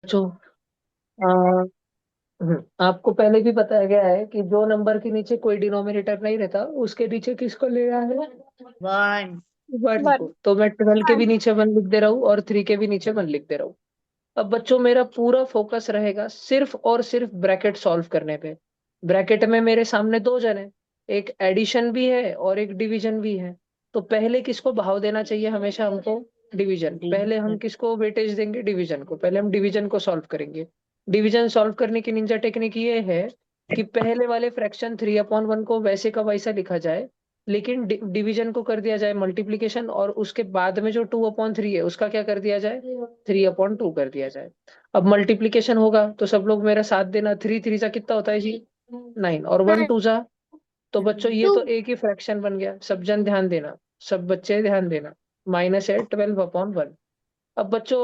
जो आपको पहले भी बताया गया है कि जो नंबर के नीचे कोई डिनोमिनेटर नहीं रहता उसके नीचे किसको ले रहा है? वन। वन को। वन। तो मैं 12 के भी नीचे वन लिख दे रहा हूँ और 3 के भी नीचे वन लिख दे रहा हूँ। अब बच्चों मेरा पूरा फोकस रहेगा सिर्फ और सिर्फ ब्रैकेट सॉल्व करने पे। ब्रैकेट में मेरे सामने दो जन है, एक एडिशन भी है और एक डिवीजन भी है। तो पहले किसको भाव देना चाहिए हमेशा हमको? डिवीजन। पहले हम किसको वेटेज देंगे? डिवीजन को। पहले हम डिवीजन को सॉल्व करेंगे। डिवीजन सॉल्व करने की निंजा टेक्निक ये है कि पहले वाले फ्रैक्शन 3/1 को वैसे का वैसा लिखा जाए, लेकिन डिवीजन को कर दिया जाए मल्टीप्लीकेशन, और उसके बाद में जो 2/3 है उसका क्या कर दिया जाए? 3/2 कर दिया जाए। अब मल्टीप्लीकेशन होगा तो सब लोग मेरा साथ देना। 3 3 जा कितना होता है जी? 9। और 1 2 जा, तो बच्चों ये टू। तो एक ही फ्रैक्शन बन गया। सब जन ध्यान देना, सब बच्चे ध्यान देना। माइनस है 12/1। अब बच्चों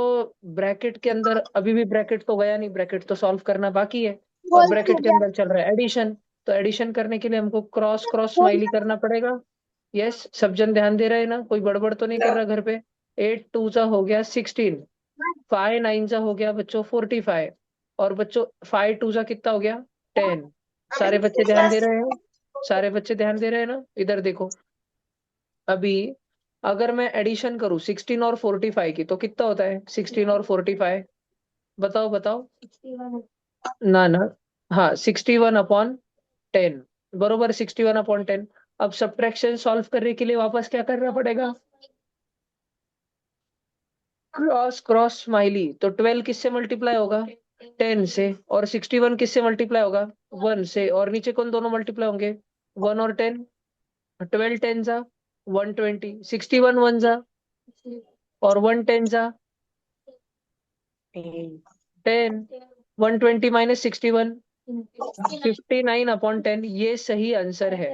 ब्रैकेट के अंदर अभी भी ब्रैकेट तो गया नहीं, ब्रैकेट तो सॉल्व करना बाकी है। और बोल तू ब्रैकेट के क्या। अंदर चल रहा है एडिशन। तो एडिशन करने के लिए हमको क्रॉस क्रॉस बोल स्माइली करना पड़ेगा। यस, सब जन ध्यान दे रहे हैं ना? कोई गड़बड़ तो नहीं कर रहा घर पे? 8 2 जा हो गया 16। 5 9 जा हो गया बच्चों 45। और बच्चों 5 2 जा कितना हो गया? 10। सारे बच्चे ध्यान दे रहे हैं? सारे बच्चे ध्यान दे रहे हैं ना? इधर देखो। अभी अगर मैं एडिशन करूं 16 और 45 की तो कितना होता है 16 और 45? बताओ बताओ। ना ना। हाँ, 61/10। बरोबर, 61/10। अब सब्ट्रैक्शन सॉल्व करने के लिए वापस क्या करना पड़ेगा? Cross cross smiley. तो 12 किससे मल्टीप्लाई होगा? 10 से। और 61 किससे मल्टीप्लाई होगा? 1 से। और नीचे कौन दोनों मल्टीप्लाई होंगे? 1 और 10। 12 10 जा 120। 61 1 जा और 1 10 जा 10। 120 माइनस 61, 59/10। ये सही आंसर है।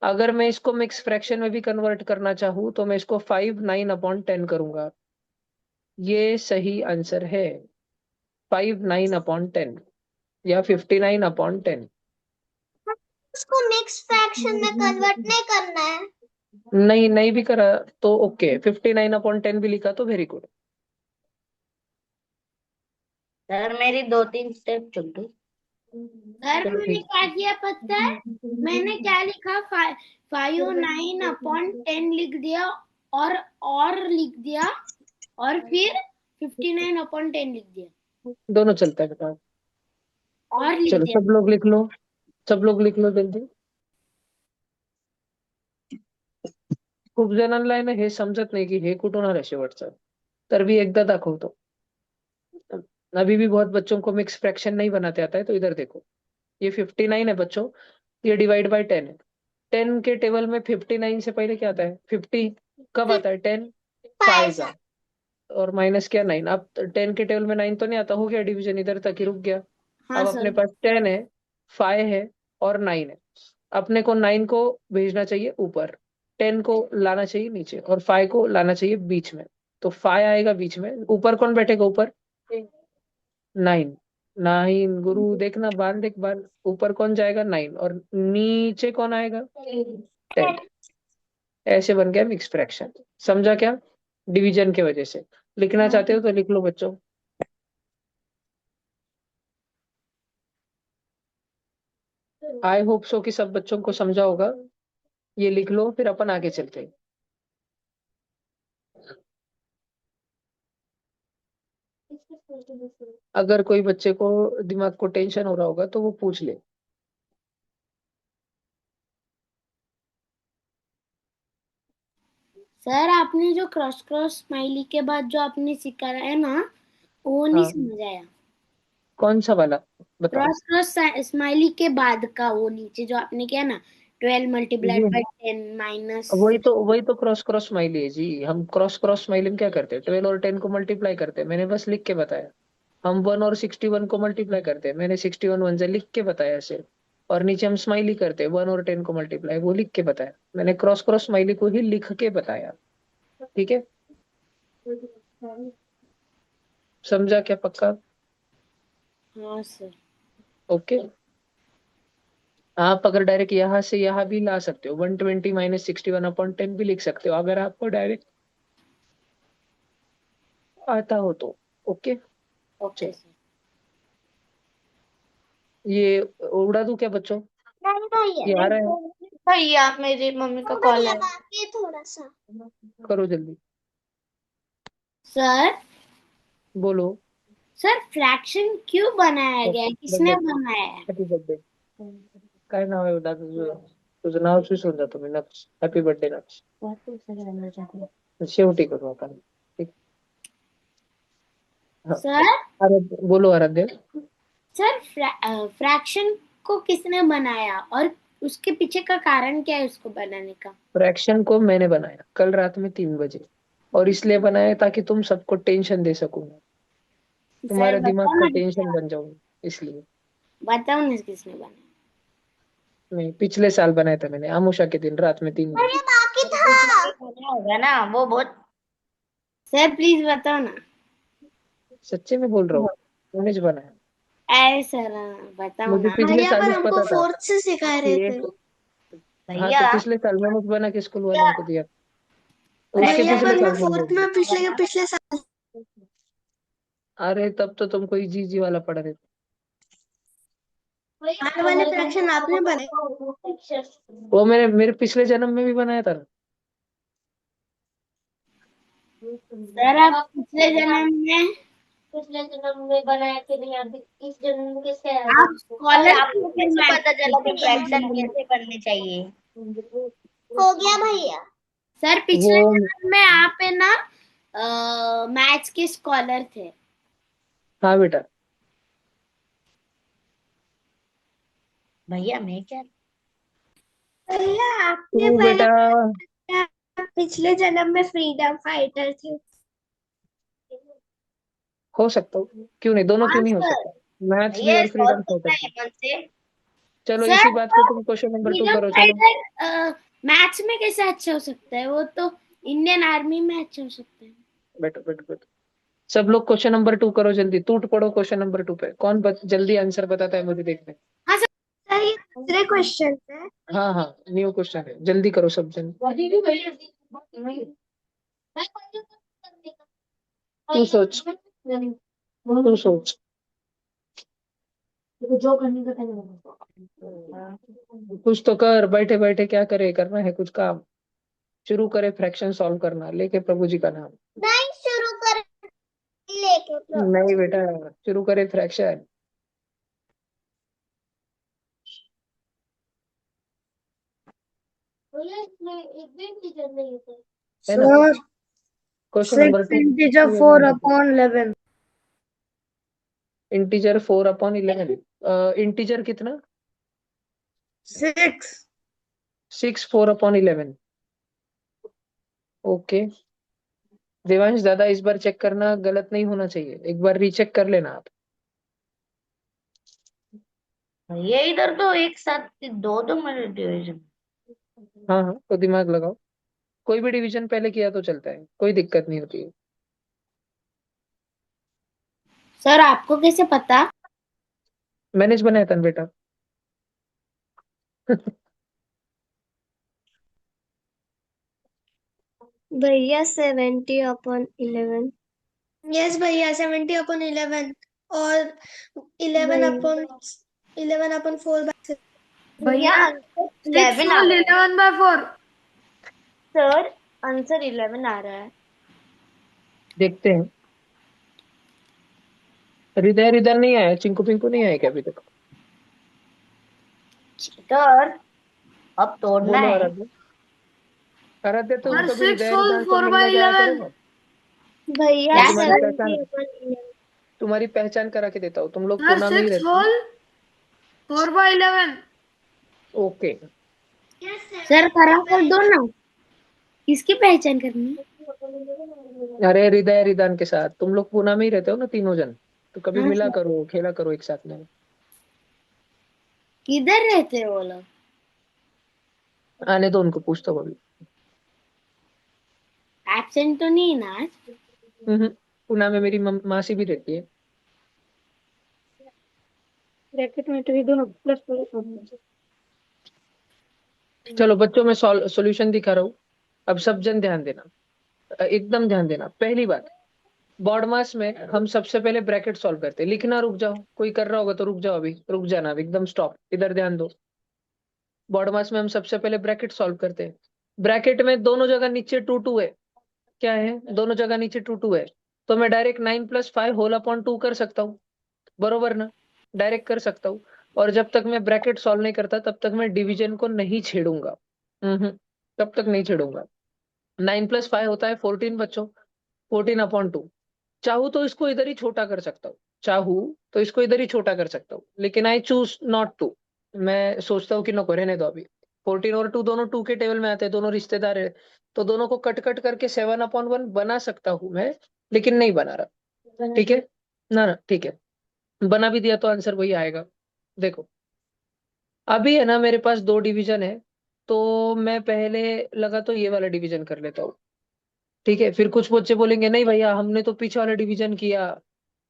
अगर मैं इसको मिक्स फ्रैक्शन में भी कन्वर्ट करना चाहूँ तो मैं इसको 59/10 करूंगा। ये सही आंसर है। 59/10 या 59/10। उसको मिक्स फ्रैक्शन में कन्वर्ट नहीं करना है। नहीं, नहीं भी करा तो ओके, 59/10 भी लिखा तो वेरी गुड। सर मेरी दो तीन स्टेप चल गई। सर चलो मैंने ठीक। क्या किया पता है। मैंने क्या लिखा 509/10 लिख दिया। और लिख दिया। और फिर 59/10 लिख दिया। दोनों चलता है बेटा। और लिख चलो दिया। सब लोग लिख लो। सब लोग लिख लो जल्दी। खूप जणांना आहे ना हे समजत नाही की हे कुठून आलं शेवटचं. तर भी एकदा दाखवतो। अभी भी बहुत बच्चों को मिक्स फ्रैक्शन नहीं बनाते आता है, तो इधर देखो। ये 59 है बच्चों। ये डिवाइड बाय 10 है। 10 के टेबल में 59 से पहले क्या आता है? 50। कब आता है 10? 5 5। जा और माइनस क्या 9। अब 10 के टेबल में 9 तो नहीं आता, हो गया डिवीजन इधर तक ही रुक गया। हाँ अब अपने सर। पास 10 है, 5 है और 9 है। अपने को 9 को भेजना चाहिए ऊपर, 10 को लाना चाहिए नीचे और 5 को लाना चाहिए बीच में। तो 5 आएगा बीच में। ऊपर कौन बैठेगा ऊपर? 9। 9 गुरु देखना, बांध देख बांध। ऊपर कौन जाएगा? 9। और नीचे कौन आएगा? 10। ऐसे बन गया मिक्स फ्रैक्शन। समझा क्या? डिवीजन के वजह से। लिखना हाँ चाहते हो तो लिख लो बच्चों। आई होप सो कि सब बच्चों को समझा होगा। ये लिख लो फिर अपन आगे चलते हैं। अगर कोई बच्चे को दिमाग को टेंशन हो रहा होगा तो वो पूछ ले। सर आपने जो क्रॉस क्रॉस स्माइली के बाद जो आपने सिखाया है ना, वो नहीं हाँ, समझ आया। कौन सा वाला? बताओ। क्रॉस क्रॉस स्माइली के बाद का वो नीचे जो आपने किया ना, 12 मल्टीप्लाइड ये बाई 10 माइनस। वही तो क्रॉस क्रॉस स्माइली है जी। हम क्रॉस क्रॉस स्माइली में क्या करते हैं? 12 और 10 को मल्टीप्लाई करते हैं, मैंने बस लिख के बताया। हम 1 और 61 को मल्टीप्लाई करते हैं, मैंने 61 वन से लिख के बताया सिर्फ। और नीचे हम स्माइली करते हैं 1 और 10 को मल्टीप्लाई, वो लिख के बताया। मैंने क्रॉस क्रॉस स्माइली को ही लिख के बताया। ठीक है? समझा क्या पक्का? हाँ सर। ओके। आप अगर डायरेक्ट यहाँ से यहाँ भी ला सकते हो, 120 माइनस 61/10 भी लिख सकते हो अगर आपको डायरेक्ट आता हो तो। ओके। ओके चलो। सर। ये उड़ा दूं क्या बच्चों? नहीं भैया, ये आ रहा है? भैया मेरी मम्मी का कॉल है। थोड़ा सा। करो जल्दी। सर, बोलो। सर फ्रैक्शन क्यों बनाया गया है? बर्थडे, किसने बनाया है? Happy birthday. काय नाव आहे दादा तुझं? तुझं नाव विसरून जातो मी. नक्ष, हॅपी बर्थडे नक्ष. शेवटी करू आपण. ठीक. हा. सर, बोलो आराध्य. सर फ्रैक्शन को किसने बनाया और उसके पीछे का कारण क्या है उसको बनाने का? फ्रैक्शन को मैंने बनाया कल रात में 3 बजे, और इसलिए बनाया ताकि तुम सबको टेंशन दे सकूं, सर तुम्हारे दिमाग बताओ का ना, टेंशन बन जाऊं इसलिए. बताओ ना किसने बनाया। नहीं, पिछले साल बनाया था मैंने, आमोशा के दिन रात में 3 बजे. अरे बाकी था। बना होगा ना वो बहुत। सर प्लीज बताओ ना। सच्चे में बोल रहा हूँ, मैंने जो बनाया. अरे सर बताओ मुझे ना। पिछले भैया साल पर ही हमको पता था फोर्थ से सिखा कि रहे थे। एक. हाँ भैया, तो पिछले साल मैं मत बना के स्कूल भैया वालों को दिया, तो उसके भैया पिछले पर मैं साल मैंने फोर्थ में बोल पिछले के पिछले साल। दिया. अरे तब तो तुमको इजी इजी वाला पढ़ा रहे थे. आने वाले फ्रैक्शन आपने बनाए। वो मैंने मेरे पिछले जन्म में भी बनाया था ना. सर आप पिछले जन्म में बनाया कि नहीं, अभी इस जन्म में कैसे आया? आप और स्कॉलर आपको कैसे पता चला कि फ्रैक्शन कैसे बनने चाहिए? हो गया भैया। सर वो पिछले जन्म में आप है ना मैथ्स के स्कॉलर थे। हाँ बेटा. भैया मैं क्या? भैया आपने तू पहले बेटा पिछले जन्म में फ्रीडम फाइटर थे। हो सकता हूँ, क्यों नहीं, दोनों हाँ क्यों नहीं हो सर। सकता. मैथ्स भी भैया और सॉल्व फ्रीडम करना फाइटर है भी. मन से। चलो सर इसी बात पे तुम क्वेश्चन नंबर 2 फ्रीडम करो, चलो. फाइटर मैथ्स में कैसे अच्छा हो सकता है? वो तो इंडियन आर्मी में अच्छा हो सकता है। बैठो बैठो बैठो. सब लोग क्वेश्चन नंबर 2 करो जल्दी, टूट पड़ो क्वेश्चन नंबर 2 पे. कौन जल्दी आंसर बताता है मुझे देखने. हाँ सर। सर ये दूसरे क्वेश्चन है। हाँ हाँ, न्यू क्वेश्चन है, जल्दी करो सब जन. तू सोच, तू सोच. कुछ तो कर, बैठे बैठे क्या करे, करना है कुछ काम. शुरू करे फ्रैक्शन सॉल्व करना लेके प्रभु जी का नाम. नहीं शुरू कर लेके नहीं बेटा, शुरू करे फ्रैक्शन. इसमें एक भी टीचर नहीं थे। है ना. Sir question number 2. 6 integer 4/11। Integer 4/11. Integer कितना? 6। 6 4/11. ओके. देवांश दादा इस बार चेक करना, गलत नहीं होना चाहिए, एक बार रीचेक कर लेना आप. भैया इधर तो एक साथ दो दो मिनट डिवीजन। हाँ हाँ, तो दिमाग लगाओ. कोई भी डिवीजन पहले किया तो चलता है, कोई दिक्कत नहीं होती है. सर आपको कैसे पता? मैनेज बनाया था ना बेटा. भैया 70/11। यस भैया 70/11 और 11/4। भैया भैया आंसर 6 11 आ होल रहा है। 11/4। सर आंसर 11 आ रहा है। देखते हैं. हृदय हृदय नहीं आया, चिंकू पिंकू नहीं आया क्या अभी तक? सर अब तोड़ना बोलो है। आराध्य. आराध्य तुम और कभी 6 हृदय होल हृदय को फोर मिलने बाई जाया करो इलेवन ना. भैया मैं क्या तुम्हारी सर? पहचान, 70/11। तुम्हारी पहचान करा के देता हूँ, तुम लोग सर पुणे में ही 6 रहते हो. होल 4/11। ओके. सर करा कर दो ना। किसकी पहचान करनी है? अरे हृदय रिदान के साथ तुम लोग पुणे में ही रहते हो ना तीनों जन, तो कभी हाँ मिला सर। करो, खेला करो एक साथ में. किधर रहते हो वो लोग? आने दो उनको, पूछता हूँ अभी. एब्सेंट तो नहीं ना आज? पुणे में मेरी मासी भी रहती है. ब्रैकेट में तो ये दोनों प्लस प्लस. चलो बच्चों, मैं सॉल्यूशन दिखा रहा हूँ. अब सब जन ध्यान देना, एकदम ध्यान देना. पहली बात, बॉड मास में हम सबसे पहले ब्रैकेट सॉल्व करते हैं। लिखना रुक जाओ, कोई कर रहा होगा तो रुक जाओ, अभी रुक जाना, अभी एकदम स्टॉप, इधर ध्यान दो। बॉड मास में हम सबसे पहले ब्रैकेट सॉल्व करते हैं। ब्रैकेट में दोनों जगह नीचे टू टू है, क्या है, दोनों जगह नीचे टू टू है, तो मैं डायरेक्ट 9 + 5 होल अपॉन 2 कर सकता हूँ, बरोबर ना, डायरेक्ट कर सकता हूँ। और जब तक मैं ब्रैकेट सॉल्व नहीं करता तब तक मैं डिवीजन को नहीं छेड़ूंगा। तब तक नहीं छेड़ूंगा। 9 + 5 होता है 14 बच्चों, 14/2। चाहूँ तो इसको इधर ही छोटा कर सकता हूँ, चाहूँ तो इसको इधर ही छोटा कर सकता हूँ, लेकिन आई चूज नॉट टू। मैं सोचता हूँ कि नको, रहने दो अभी। 14 और 2 दोनों 2 के टेबल में आते हैं, दोनों रिश्तेदार है, तो दोनों को कट कट करके 7/1 बना सकता हूँ मैं, लेकिन नहीं बना रहा। ठीक है ना, ना ठीक है, बना भी दिया तो आंसर वही आएगा। देखो, अभी है ना मेरे पास दो डिवीजन है, तो मैं पहले लगा तो ये वाला डिवीजन कर लेता हूँ। ठीक है, फिर कुछ बच्चे बोलेंगे नहीं भैया हमने तो पीछे वाला डिवीजन किया,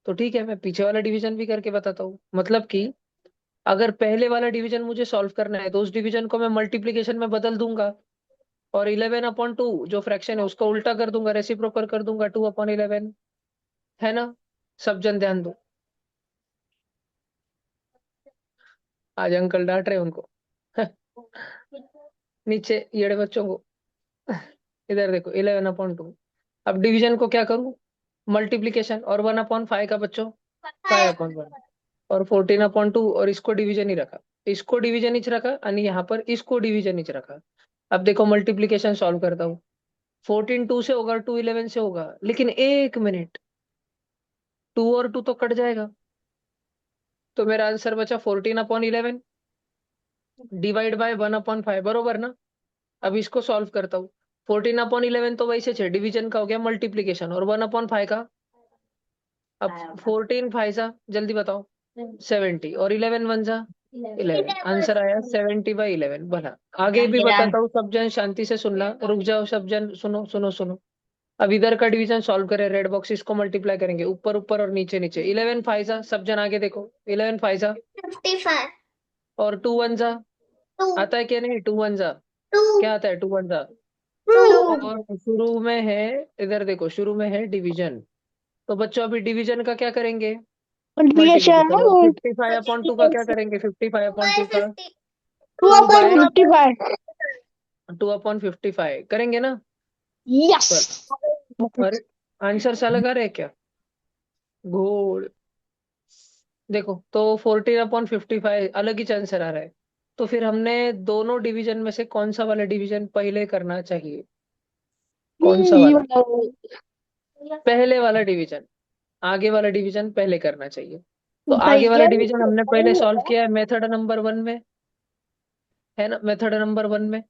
तो ठीक है मैं पीछे वाला डिवीजन भी करके बताता हूँ। मतलब कि अगर पहले वाला डिवीजन मुझे सॉल्व करना है तो उस डिवीजन को मैं मल्टीप्लीकेशन में बदल दूंगा, और 11/2 जो फ्रैक्शन है उसको उल्टा कर दूंगा, रेसिप्रोकल कर दूंगा 2/11, है ना। सब जन ध्यान दो, आज अंकल डांट रहे हैं उनको। नीचे ये बच्चों को, इधर देखो 11/2। अब डिवीजन को क्या करूं, मल्टीप्लीकेशन, और 1/5 का बच्चों 5/1, और 14/2, और इसको डिवीजन ही रखा, इसको डिवीजन ही रखा, और यहाँ पर इसको डिवीजन ही रखा। अब देखो मल्टीप्लीकेशन सॉल्व करता हूँ। 14 2 से होगा, 2 11 से होगा, लेकिन एक मिनट, 2 और 2 तो कट जाएगा, तो मेरा आंसर बचा 14/11 डिवाइड बाय 1/5, बरोबर ना। अब इसको सॉल्व करता हूँ। 14/11 तो वैसे है, डिवीजन का हो गया मल्टीप्लीकेशन, और 1/5 का, अब 14 5 सा, जल्दी बताओ, 70, और 11 1 सा 11, आंसर आया 70/11 बना। आगे भी गिरा। बताता हूँ, सब जन शांति से सुनना, रुक जाओ सब जन, सुनो सुनो सुनो। अब इधर का डिवीजन सॉल्व करें, रेड बॉक्स, इसको मल्टीप्लाई करेंगे, ऊपर ऊपर और नीचे नीचे, 11 5 सा, सब जन आगे देखो, 11 5 सा, 55। और 2 1 सा, टू। आता है क्या, नहीं 2 1 सा, टू। क्या आता है 2 1 सा। टू। और शुरू में है, इधर देखो शुरू में है डिवीजन, तो बच्चों अभी डिवीजन का क्या करेंगे, मल्टीप्लिकेशन मल्टीप्लीकेशन, और 55/2 का क्या करेंगे, 55/2 का टू 2 अपॉन बाय 55। 2/55 करेंगे ना। यस। पर अरे आंसर सा लगा रहे क्या, घोड़, देखो तो 14/55 अलग ही आंसर आ रहा है। तो फिर हमने दोनों डिवीजन में से कौन सा वाला डिवीजन पहले करना चाहिए, कौन सा वाला, पहले वाला डिवीजन, आगे वाला डिवीजन पहले करना चाहिए। तो आगे वाला भैया डिवीजन हमने पहले सॉल्व किया है मेथड नंबर 1 में, है ना, मेथड नंबर 1 में।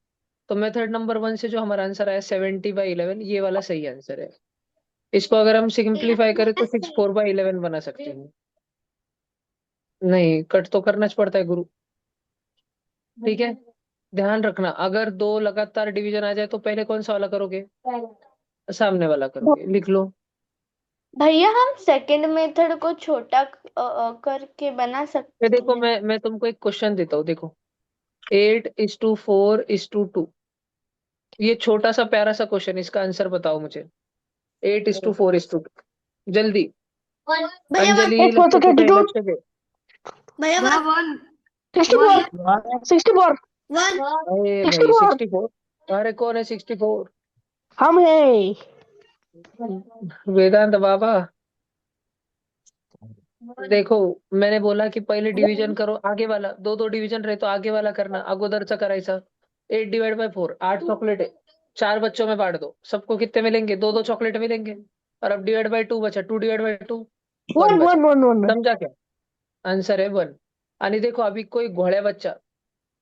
तो मेथड नंबर 1 से जो हमारा आंसर आया 70/11, ये वाला सही आंसर है। इसको अगर हम सिंप्लीफाई करें तो 64/11 बना सकते हैं। नहीं, कट तो करना पड़ता है गुरु। ठीक है, ध्यान रखना, अगर दो लगातार डिवीजन आ जाए तो पहले कौन सा वाला करोगे, सामने वाला करोगे, लिख लो। भैया हम सेकंड मेथड को छोटा करके बना ये सकते देखो, हैं। मैं तुमको एक क्वेश्चन देता हूँ, देखो 8:4:2, ये छोटा सा प्यारा सा क्वेश्चन, इसका आंसर बताओ मुझे। 8:4:2, जल्दी। भैया वन। अंजलि, एट फोर लक्ष्य के, 32। लक्ष्य के, भैया वन। 64। 64। वन। अरे भाई 64। 64, अरे कौन है 64, हम है। वेदांत बाबा। देखो, मैंने बोला कि पहले डिवीजन करो, आगे वाला, दो दो डिवीजन रहे तो आगे वाला करना, अगोदरचा करायचा। 8/4, 8 चॉकलेट है, 4 बच्चों में बांट दो, सबको कितने मिलेंगे, दो दो चॉकलेट मिलेंगे। और अब डिवाइड बाय 2 बचा, 2/2 1 वन बचा, वन वन वन। समझा क्या, आंसर है 1। आणि देखो अभी कोई घोड्या बच्चा,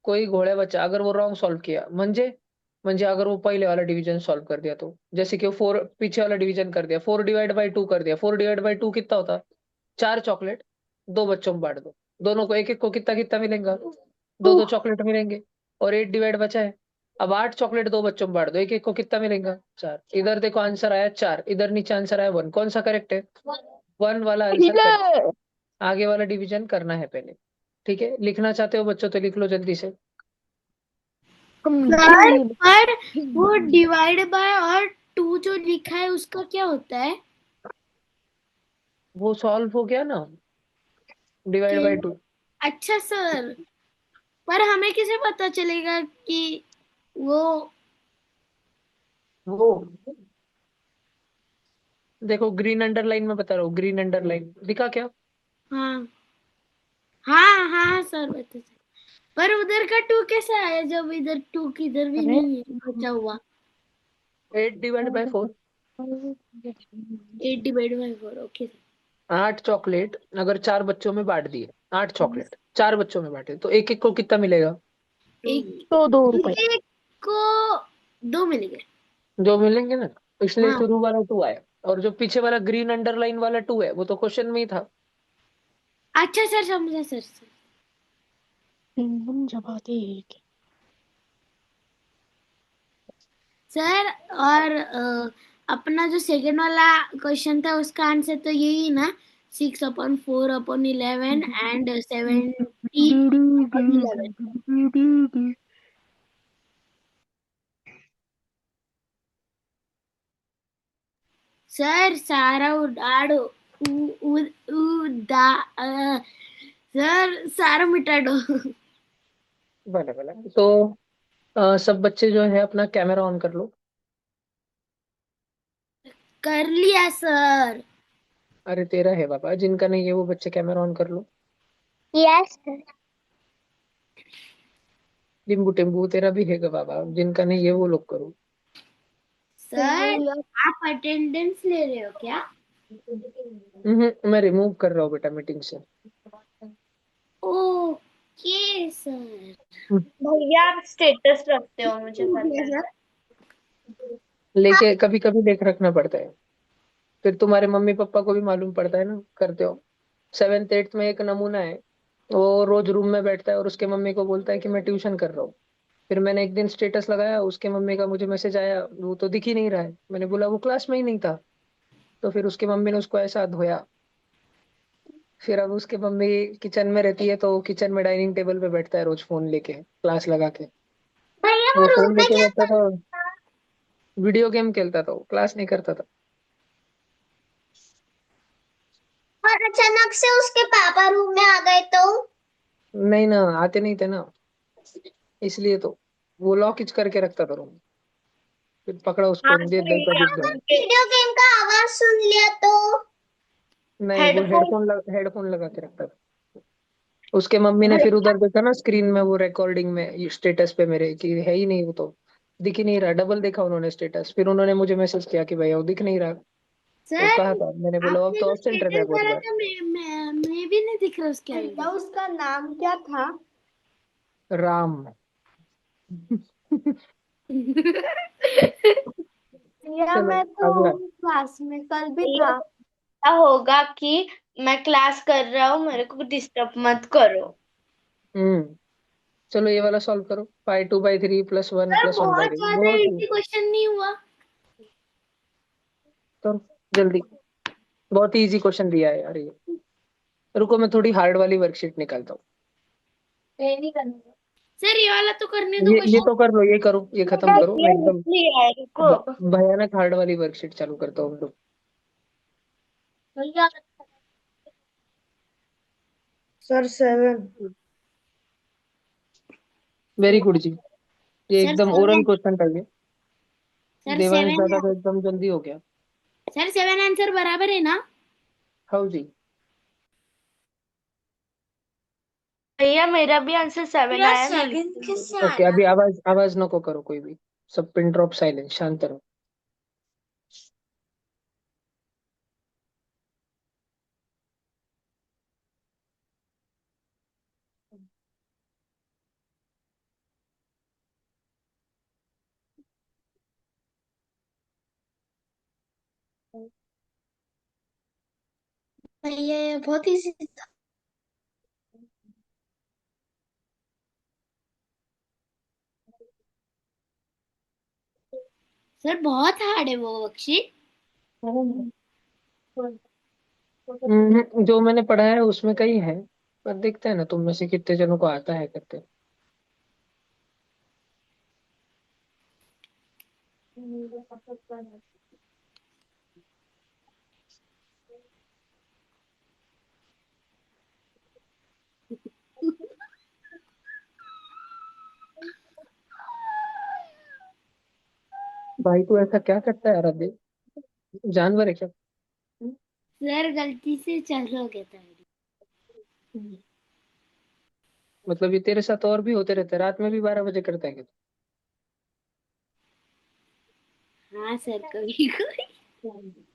कोई घोड्या बच्चा अगर वो रॉन्ग सॉल्व किया, म्हणजे अगर वो पहले वाला डिवीजन सॉल्व कर दिया, तो जैसे कि 4 पीछे वाला डिवीजन कर दिया, 4/2 कर दिया, 4/2 कितना होता, 4 चॉकलेट, दो बच्चों में बांट दो, दोनों को एक एक को कितना कितना मिलेगा, दो दो चॉकलेट मिलेंगे, और 8 डिवाइड बचा है। अब 8 चॉकलेट दो बच्चों में बांट दो, एक एक को कितना मिलेगा, 4। इधर देखो आंसर आया 4, इधर नीचे आंसर आया 1, कौन सा करेक्ट है, 1 वाला आंसर करेक्ट। ये आगे वाला डिवीजन करना है पहले। ठीक है, लिखना चाहते हो बच्चों तो लिख लो जल्दी से। सर पर वो डिवाइड बाय और टू जो लिखा है उसका क्या होता है। वो सॉल्व हो गया ना, डिवाइड बाय 2। अच्छा सर, पर हमें कैसे पता चलेगा कि वो वो देखो, ग्रीन अंडरलाइन में बता रहा हूँ, ग्रीन अंडरलाइन दिखा क्या? हाँ हाँ हाँ सर बता सर। पर उधर का 2 कैसे आया जब इधर 2 किधर भी अरे नहीं है बचा हुआ? 8 divide by 4। 8 divide by 4, okay sir. 8 chocolate अगर 4 बच्चों में बांट दिए, 8 चॉकलेट 4 बच्चों में बांटे, तो एक एक को कितना मिलेगा? एक तो 2 रुपए। एक को 2 मिल गए। जो मिलेंगे ना, इसलिए हाँ शुरू वाला 2 आया। और जो पीछे वाला ग्रीन अंडरलाइन वाला 2 है, वो तो क्वेश्चन में ही था। अच्छा सर, समझा सर। हम जबाते एक। सर और अपना जो सेकंड वाला क्वेश्चन था उसका आंसर तो यही ना, 6/4/11 एंड 70/11। सर सारा उडाड़ो, उ, उ, उदा सर सारा मिटा दो। भले भले। तो सब बच्चे जो है अपना कैमरा ऑन कर लो। कर लिया सर। अरे तेरा है बाबा, जिनका नहीं है वो बच्चे कैमरा ऑन कर लो। यस। लिंबू टिम्बू तेरा भी है बाबा, जिनका नहीं है वो लोग करो। सर आप अटेंडेंस ले रहे हो क्या? मैं रिमूव कर रहा हूँ बेटा मीटिंग से। Okay sir. हम्म, भैया आप स्टेटस रखते हो, मुझे हो पता गया है। सर। लेके कभी कभी देख रखना पड़ता है, फिर तुम्हारे मम्मी पापा को भी मालूम पड़ता है ना, करते हो। 7th 8th में एक नमूना है, वो रोज रूम में बैठता है और उसके मम्मी को बोलता है कि मैं ट्यूशन कर रहा हूँ। फिर मैंने एक दिन स्टेटस लगाया, उसके मम्मी का मुझे मैसेज आया, वो तो दिख ही नहीं रहा है। मैंने बोला वो क्लास में ही नहीं था। तो फिर उसकी मम्मी ने उसको ऐसा धोया। फिर अब उसके मम्मी किचन में रहती है, तो वो किचन में डाइनिंग टेबल पे बैठता है रोज फोन लेके, क्लास लगा के। भैया वो वो रूम फोन में लेके क्या बैठता था, करता था? वीडियो गेम खेलता था, वो क्लास नहीं करता था। और अचानक से उसके पापा रूम में आ गए तो? नहीं ना, आते नहीं थे ना, इसलिए तो। वो लॉक इच करके रखता था रूम। फिर पकड़ा उसको, हाँ दे तो देखा भैया दिख गया। वीडियो गेम का आवाज सुन लिया तो? नहीं, वो हेडफोन। हेडफोन लगा के रखता था। उसके मम्मी ने फिर भैया उधर देखा ना स्क्रीन में, वो रिकॉर्डिंग में स्टेटस पे मेरे कि है ही नहीं, वो तो दिख ही नहीं रहा। डबल देखा उन्होंने स्टेटस, फिर उन्होंने मुझे मैसेज किया कि भैया वो दिख नहीं रहा। तो सर कहा था, मैंने बोला अब आपने तो जो एब्सेंट रहता है स्टेटस बहुत डाला बार। था, मैं भी नहीं दिख रहा उसके भैया अंदर। उसका नाम क्या था? राम। भैया चलो मैं तो अगला। क्लास में कल भी था। ऐसा होगा कि मैं क्लास कर रहा हूँ, मेरे को डिस्टर्ब मत करो। हम्म चलो ये वाला सॉल्व करो। π2/3 +1 सर बहुत +1/3, ज्यादा बहुत ही। इजी क्वेश्चन नहीं हुआ? तो जल्दी, बहुत ही इजी क्वेश्चन दिया है यार ये। रुको मैं थोड़ी हार्ड वाली वर्कशीट निकालता हूँ। ये नहीं करना। सर ये वाला तो करने दो ये क्वेश्चन। तो कर लो, ये करो, ये खत्म भैया करो, मैं ये एकदम निकली है, रुको। भयानक हार्ड वाली वर्कशीट चालू करता हूँ, रुको। भैया सर 7। वेरी गुड जी। ये सर एकदम ओरल 7। क्वेश्चन था ये। सर देवांश 7 दादा है। तो एकदम जल्दी हो गया। सर 7 आंसर बराबर है ना? हाँ जी। भैया मेरा भी आंसर 7 आया, मैं ओके, अभी आवाज आवाज नको करो कोई भी। सब पिन ड्रॉप साइलेंस, शांत रहो। भैया ये बहुत इजी था। सर बहुत हार्ड है वो वर्कशीट। जो मैंने पढ़ा है उसमें कई है, पर देखते हैं ना तुम में से कितने जनों को आता है करते। भाई तू ऐसा क्या करता है आराध्य, जानवर है क्या? सर गलती से चालू हो गया था मेरी। मतलब ये तेरे साथ और भी होते रहते हैं, रात में भी 12 बजे करता है क्या? हाँ सर कभी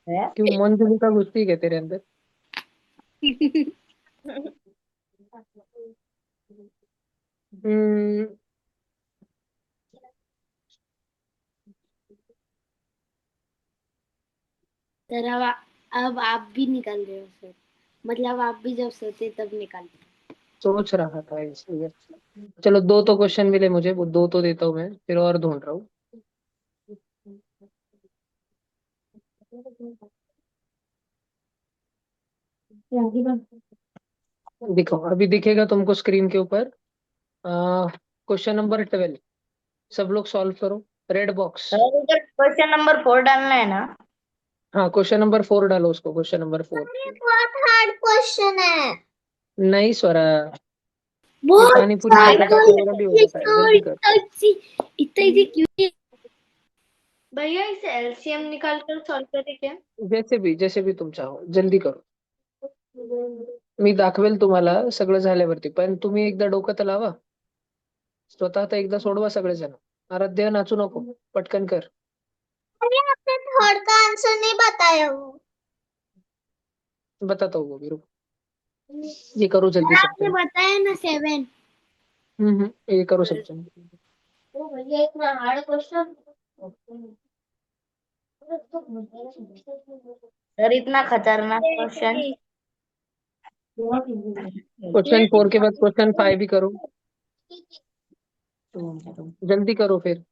है? क्यों मंजली का घुसती है क्या तेरे अंदर? कभी। हम्म। सर अब आप भी निकाल रहे हो सर, मतलब आप भी जब सोते तब निकालते सोच रहा था इसलिए। चलो दो तो क्वेश्चन मिले मुझे, वो दो तो देता हूँ मैं, फिर और ढूंढ रहा हूँ। दिखो अभी दिखेगा तुमको स्क्रीन के ऊपर। क्वेश्चन नंबर 12, सब लोग सॉल्व करो। Red box. सर उधर क्वेश्चन नंबर 4 डालना है ना? हाँ क्वेश्चन नंबर 4 डालो उसको, क्वेश्चन नंबर 4। ये बहुत हार्ड क्वेश्चन है। नहीं स्वरा, ये बहुत पानी पूरी भाई खाता ज्यादा खाता तो ऑलरेडी हो ये जाता है, तो जल्दी कर। इतना इजी क्यों? भैया इसे एलसीएम निकाल कर सॉल्व करें क्या? जैसे भी तुम चाहो, जल्दी करो। मी दाखवेल तुम्हाला सगळं झाल्यावरती, पण तुम्ही एकदा डोकं तर लावा. स्वतः तर एकदा सोडवा सगळेजण. आराध्य नाचू नको, पटकन कर. भैया आपने थर्ड का आंसर नहीं बताया वो। बताता हूँ वो भी, रुको. ये करो जल्दी सर सबके. आपने बताया ना 7। ये करो सबके. तो भैया इतना हार्ड क्वेश्चन। सर इतना खतरनाक क्वेश्चन। क्वेश्चन 4 के बाद क्वेश्चन 5 भी करो. जल्दी करो फिर.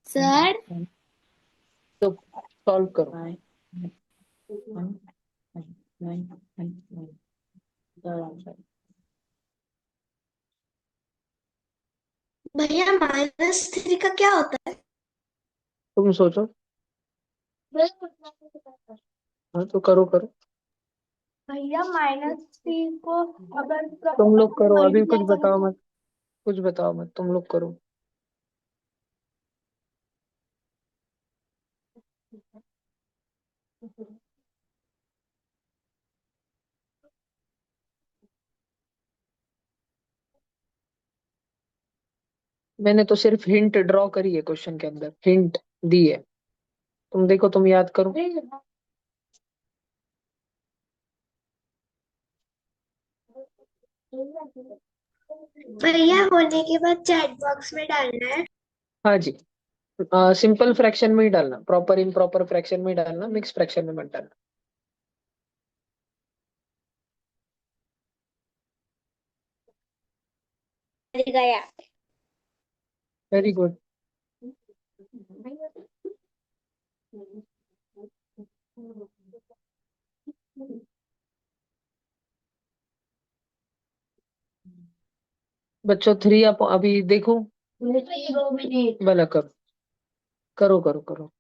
सर तो सॉल्व करो. भैया -3 का क्या होता है? तुम सोचो. हाँ तो करो करो. भैया -3 को अगर तुम लोग करो, अभी कुछ मल्टीप्लाई करो बताओ तो मत. कुछ बताओ मत, तुम लोग करो. मैंने तो सिर्फ हिंट ड्रॉ करी है क्वेश्चन के अंदर, हिंट दी है. तुम देखो, तुम याद करो. भैया होने के बाद चैट बॉक्स में डालना है। हाँ जी. सिंपल फ्रैक्शन में ही डालना, प्रॉपर इम्प्रॉपर फ्रैक्शन में ही डालना, मिक्स फ्रैक्शन में मत डालना. गया। Very good. बच्चों 3 आप अभी देखो. 2 मिनट। भला करो. करो करो करो.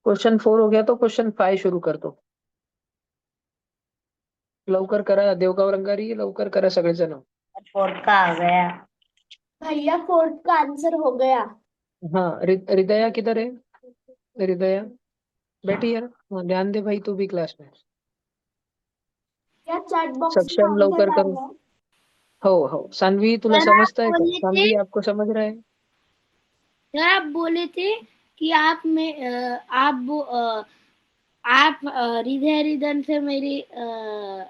क्वेश्चन 4 हो गया तो क्वेश्चन 5 शुरू कर दो. लवकर करा, देवगाव रंगारी, लवकर करा सगळेजण. 4 का आ गया। भैया फोर्थ का आंसर हो गया। हाँ हृदया किधर है? हृदया बैठी है ना? हाँ, ध्यान दे भाई, तू भी क्लास में. क्या चैट बॉक्स में सक्षम आंसर लवकर करो. डालना है? हो सानवी, तुला सर आप समजता है क्या? बोले थे सानवी आपको समझ रहा है? सर आप बोले थे कि आप में आप हृदय रिदन से मेरी क्या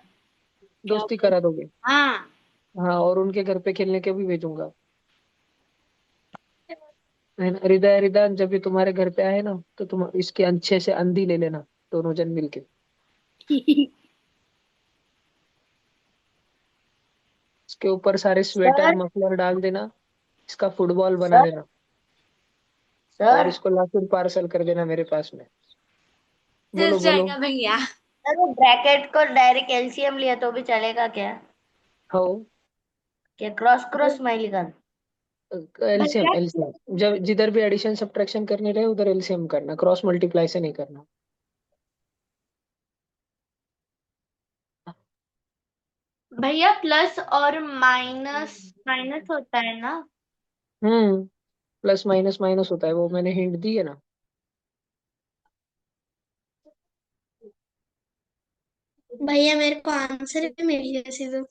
दोस्ती करा दोगे? हाँ हाँ, और उनके घर पे खेलने के भी भेजूंगा. है ना? हृदय हृदय जब ये तुम्हारे घर पे आए ना, तो तुम इसके अच्छे से अंधी ले लेना, दोनों जन मिलके. इसके ऊपर सारे स्वेटर सर मफलर डाल देना, इसका फुटबॉल बना सर देना, और सर इसको लाकर पार्सल कर देना मेरे पास में. सिल बोलो बोलो. जाएगा भैया। सर वो ब्रैकेट को डायरेक्ट एलसीएम लिया तो भी चलेगा क्या? हो. क्या क्रॉस क्रॉस स्माइली का? एलसीएम, भैया एलसीएम जब जिधर भी एडिशन सब्ट्रैक्शन करने रहे उधर एलसीएम करना, क्रॉस मल्टीप्लाई से नहीं करना। भैया प्लस और माइनस माइनस होता है ना? प्लस माइनस माइनस होता है, वो मैंने हिंट दी है ना। भैया मेरे को आंसर ही मिल गया सीधे।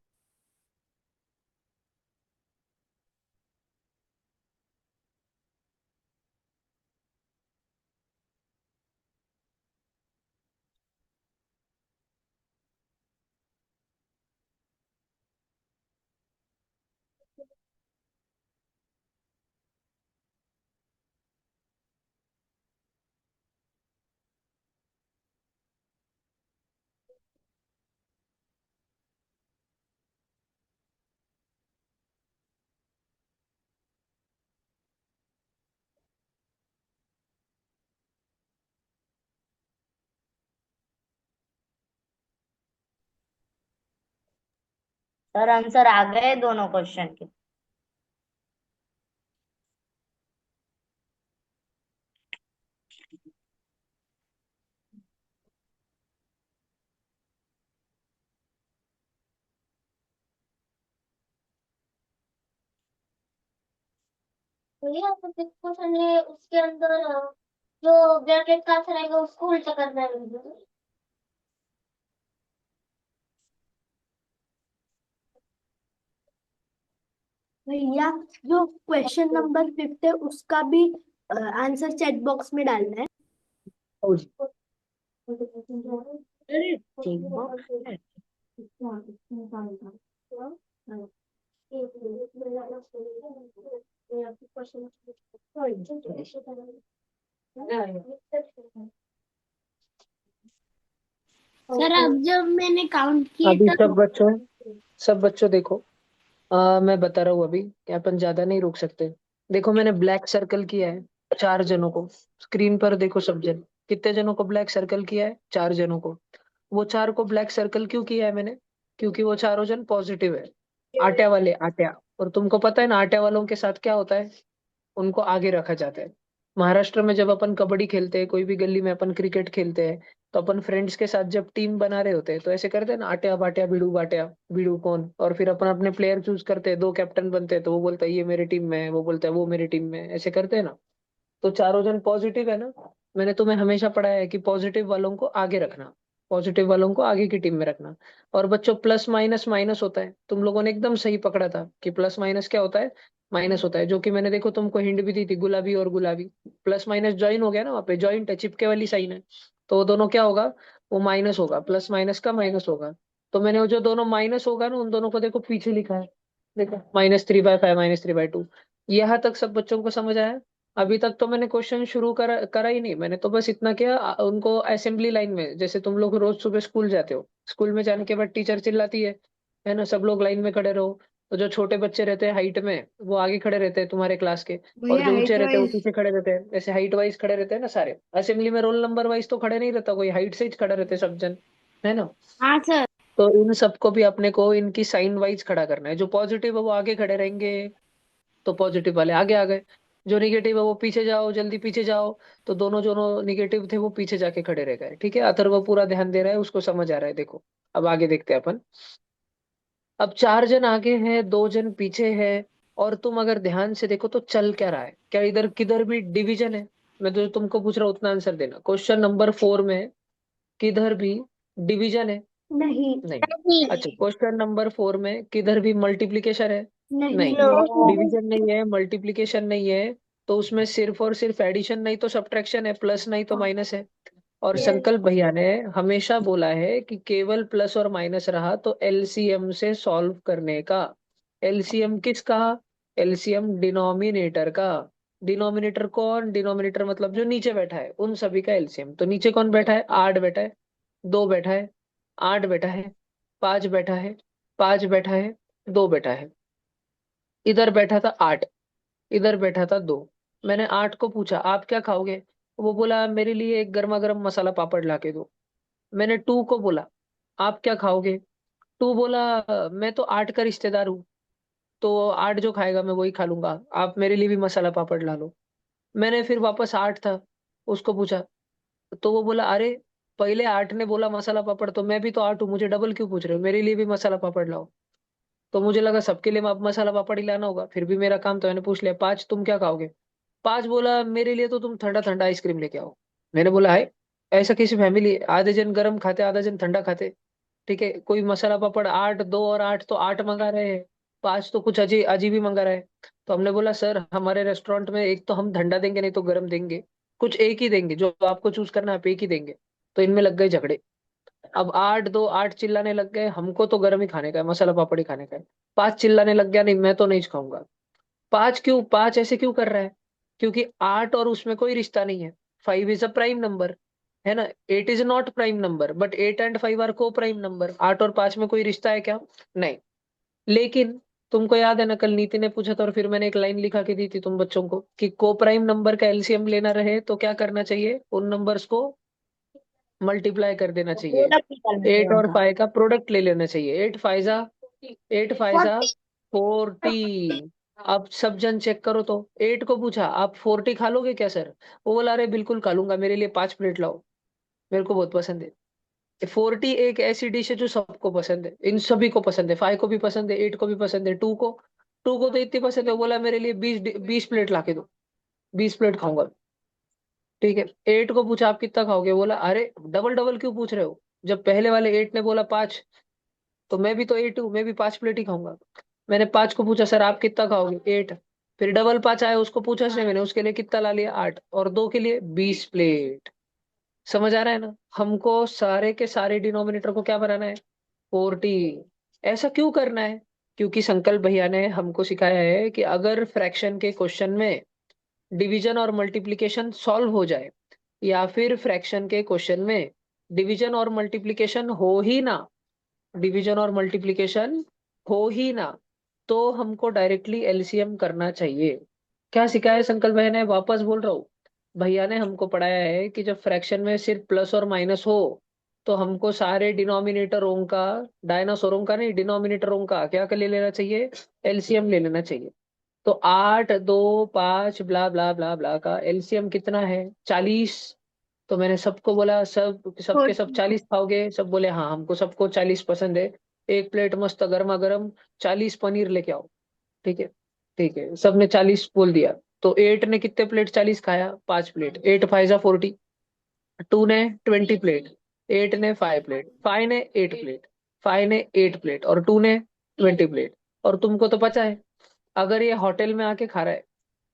सर आंसर आ गए दोनों क्वेश्चन के। भैया तो क्वेश्चन है उसके अंदर जो ब्रैकेट का आंसर आएगा उसको उल्टा करना है मुझे। भैया जो क्वेश्चन नंबर 5 है उसका भी आंसर चैट बॉक्स में डालना है। ओ जी, अरे ठीक बॉक्स है। सर अब जब मैंने काउंट किए अभी तब सब बच्चों देखो, मैं बता रहा हूँ अभी कि अपन ज्यादा नहीं रोक सकते। देखो मैंने ब्लैक सर्कल किया है 4 जनों को, स्क्रीन पर देखो सब जन, कितने जनों को ब्लैक सर्कल किया है? 4 जनों को। वो 4 को ब्लैक सर्कल क्यों किया है मैंने? क्योंकि वो चारों जन पॉजिटिव है, आट्या वाले आट्या। और तुमको पता है ना आट्या वालों के साथ क्या होता है, उनको आगे रखा जाता है। महाराष्ट्र में जब अपन कबड्डी खेलते हैं, कोई भी गली में अपन क्रिकेट खेलते हैं, तो अपन फ्रेंड्स के साथ जब टीम बना रहे होते हैं तो ऐसे करते हैं ना, आट्या बाट्या बीड़ू बाट्या, बीड़ू कौन, और फिर अपन अपने प्लेयर चूज करते हैं, 2 कैप्टन बनते हैं, तो वो बोलता है ये मेरी टीम में है, वो बोलता है वो मेरी टीम में है, ऐसे करते हैं ना। तो चारों जन पॉजिटिव है ना। मैंने तुम्हें हमेशा पढ़ाया है कि पॉजिटिव वालों को आगे रखना, पॉजिटिव वालों को आगे की टीम में रखना। और बच्चों प्लस माइनस माइनस होता है, तुम लोगों ने एकदम सही पकड़ा था कि प्लस माइनस क्या होता है, माइनस होता है, जो कि मैंने देखो तुमको हिंट भी दी थी, गुलाबी और गुलाबी। प्लस माइनस ज्वाइन हो गया ना, वहाँ पे ज्वाइंट है, चिपके वाली साइन है, तो वो दोनों क्या होगा, वो माइनस होगा, प्लस माइनस का माइनस होगा। तो मैंने वो जो दोनों माइनस होगा ना, उन दोनों को देखो पीछे लिखा है, देखो -3/5 -3/2। यहाँ तक सब बच्चों को समझ आया? अभी तक तो मैंने क्वेश्चन शुरू करा ही नहीं, मैंने तो बस इतना किया, उनको असेंबली लाइन में, जैसे तुम लोग रोज सुबह स्कूल जाते हो, स्कूल में जाने के बाद टीचर चिल्लाती है ना, सब लोग लाइन में खड़े रहो। तो जो छोटे बच्चे रहते हैं हाइट में, वो आगे खड़े रहते हैं तुम्हारे क्लास के, और भैया जो ऊंचे हाइट रहते हैं वो वाइज। पीछे खड़े रहते हैं, ऐसे हाइट वाइज खड़े रहते हैं ना सारे। असेंबली में रोल नंबर वाइज तो खड़े नहीं रहता कोई, हाइट से ही खड़े रहते हैं सब जन, है ना। हाँ सर। तो इन सबको भी अपने को इनकी साइन वाइज खड़ा करना है, जो पॉजिटिव है वो आगे खड़े रहेंगे, तो पॉजिटिव वाले आगे आ गए। जो निगेटिव है वो पीछे जाओ, जल्दी पीछे जाओ। तो दोनों जो निगेटिव थे वो पीछे जाके खड़े रह गए, ठीक है। अथर्व पूरा ध्यान दे रहा है, उसको समझ आ रहा है, देखो। अब आगे देखते हैं अपन। अब 4 जन आगे हैं, 2 जन पीछे है, और तुम अगर ध्यान से देखो तो चल क्या रहा है, क्या इधर किधर भी डिवीजन है? मैं तो तुमको पूछ रहा हूँ उतना आंसर देना, क्वेश्चन नंबर 4 में किधर भी डिवीजन है? नहीं। नहीं। नहीं। अच्छा, क्वेश्चन नंबर 4 में किधर भी मल्टीप्लीकेशन है? नहीं। नहीं। नो। डिवीजन नहीं है, मल्टीप्लीकेशन नहीं है, तो उसमें सिर्फ और सिर्फ एडिशन नहीं तो सब्ट्रैक्शन है, प्लस नहीं तो माइनस है। और यस। संकल्प भैया ने हमेशा बोला है कि केवल प्लस और माइनस रहा तो एलसीएम से सॉल्व करने का। एलसीएम किसका? एलसीएम डिनोमिनेटर का। डिनोमिनेटर कौन? डिनोमिनेटर मतलब जो नीचे बैठा है उन सभी का एलसीएम। तो नीचे कौन बैठा है? 8 बैठा है, 2 बैठा है, 8 बैठा है, 5 बैठा है, 5 बैठा है, 2 बैठा है। इधर बैठा था 8, इधर बैठा था 2। मैंने 8 को पूछा आप क्या खाओगे? वो बोला मेरे लिए एक गर्मा गर्म मसाला पापड़ ला के दो। मैंने 2 को बोला आप क्या खाओगे? 2 बोला मैं तो 8 का रिश्तेदार हूँ। तो 8 जो खाएगा मैं वही खा लूंगा, आप मेरे लिए भी मसाला पापड़ ला लो। मैंने फिर वापस 8 था, उसको पूछा, तो वो बोला अरे पहले 8 ने बोला मसाला पापड़, तो मैं भी तो 8 हूँ, मुझे डबल क्यों पूछ रहे हो, मेरे लिए भी मसाला पापड़ लाओ। तो मुझे लगा सबके लिए अब मसाला पापड़ ही लाना होगा, फिर भी मेरा काम, तो मैंने पूछ लिया 5 तुम क्या खाओगे। 5 बोला मेरे लिए तो तुम ठंडा ठंडा आइसक्रीम लेके आओ। मैंने बोला है, ऐसा किसी फैमिली, आधे जन गर्म खाते आधा जन ठंडा खाते। ठीक है, कोई मसाला पापड़ 8 2 और 8 तो 8 मंगा रहे हैं, 5 तो कुछ अजीब अजीब ही मंगा रहे हैं। तो हमने बोला सर हमारे रेस्टोरेंट में एक तो हम ठंडा देंगे नहीं तो गर्म देंगे, कुछ एक ही देंगे, जो आपको चूज करना है आप एक ही देंगे। तो इनमें लग गए झगड़े। अब 8 2 8 चिल्लाने लग गए, हमको तो गर्म ही खाने का है, मसाला पापड़ ही खाने का है। 5 चिल्लाने लग गया नहीं मैं तो नहीं खाऊंगा। 5 क्यों, 5 ऐसे क्यों कर रहा है, क्योंकि 8 और उसमें कोई रिश्ता नहीं है। 5 इज अ प्राइम नंबर, है ना। 8 is not prime number but 8 and 5 are coprime number. 8 और 5 में कोई रिश्ता है क्या, नहीं। लेकिन तुमको याद है ना, कल नीति ने पूछा था और फिर मैंने एक लाइन लिखा के दी थी तुम बच्चों को कि को प्राइम नंबर का एलसीएम लेना रहे तो क्या करना चाहिए, उन नंबर्स को मल्टीप्लाई कर देना चाहिए। प्रोडक्ट निकालना चाहिए 8 और उनका। 5 का प्रोडक्ट ले लेना चाहिए। 8 5 40। अब सब जन चेक करो, तो 8 को पूछा आप 40 खा लोगे क्या सर, वो बोला अरे बिल्कुल खा लूंगा, मेरे लिए 5 प्लेट लाओ, मेरे को बहुत पसंद है। 40 एक ऐसी डिश है जो सबको पसंद है, इन सभी को पसंद है, 5 को भी पसंद है, 8 को भी पसंद है, 2 को तो इतनी पसंद है, वो बोला मेरे लिए 20 प्लेट ला के दो, 20 प्लेट खाऊंगा। ठीक है, 8 को पूछा आप कितना खाओगे, बोला अरे डबल डबल क्यों पूछ रहे हो, जब पहले वाले 8 ने बोला 5, तो मैं भी तो 8 हूँ, मैं भी 5 प्लेट ही खाऊंगा। मैंने 5 को पूछा सर आप कितना खाओगे, 8। फिर डबल 5 आया, उसको पूछा से मैंने, उसके लिए कितना ला लिया, 8, और 2 के लिए 20 प्लेट। समझ आ रहा है ना, हमको सारे के सारे डिनोमिनेटर को क्या बनाना है, 40। ऐसा क्यों करना है, क्योंकि संकल्प भैया ने हमको सिखाया है कि अगर फ्रैक्शन के क्वेश्चन में डिवीजन और मल्टीप्लिकेशन सॉल्व हो जाए, या फिर फ्रैक्शन के क्वेश्चन में डिवीजन और मल्टीप्लिकेशन हो ही ना, डिवीजन और मल्टीप्लिकेशन हो ही ना, तो हमको डायरेक्टली एलसीएम करना चाहिए। क्या सिखाया है संकल्प भैया ने, वापस बोल रहा हूँ, भैया ने हमको पढ़ाया है कि जब फ्रैक्शन में सिर्फ प्लस और माइनस हो, तो हमको सारे डिनोमिनेटरों का, डायनासोरों का नहीं, डिनोमिनेटरों का क्या कर ले लेना चाहिए, एलसीएम ले लेना चाहिए। तो 8 2 5 ब्ला ब्ला ब्ला ब्ला का एलसीएम कितना है, 40। तो मैंने सबको बोला सब सबके सब 40 खाओगे, सब बोले हाँ हमको सबको 40 पसंद है। एक प्लेट मस्त गर्मा गर्म 40 पनीर लेके आओ। ठीक है, ठीक है, सबने 40 बोल दिया। तो 8 ने कितने प्लेट 40 खाया, 5 प्लेट, 8 5 जा 40। 2 ने 20 प्लेट, 8 ने 5 प्लेट, 5 ने 8 प्लेट, 5 ने 8 प्लेट, और 2 ने 20 प्लेट। और तुमको तो पता है, अगर ये होटल में आके खा रहा है,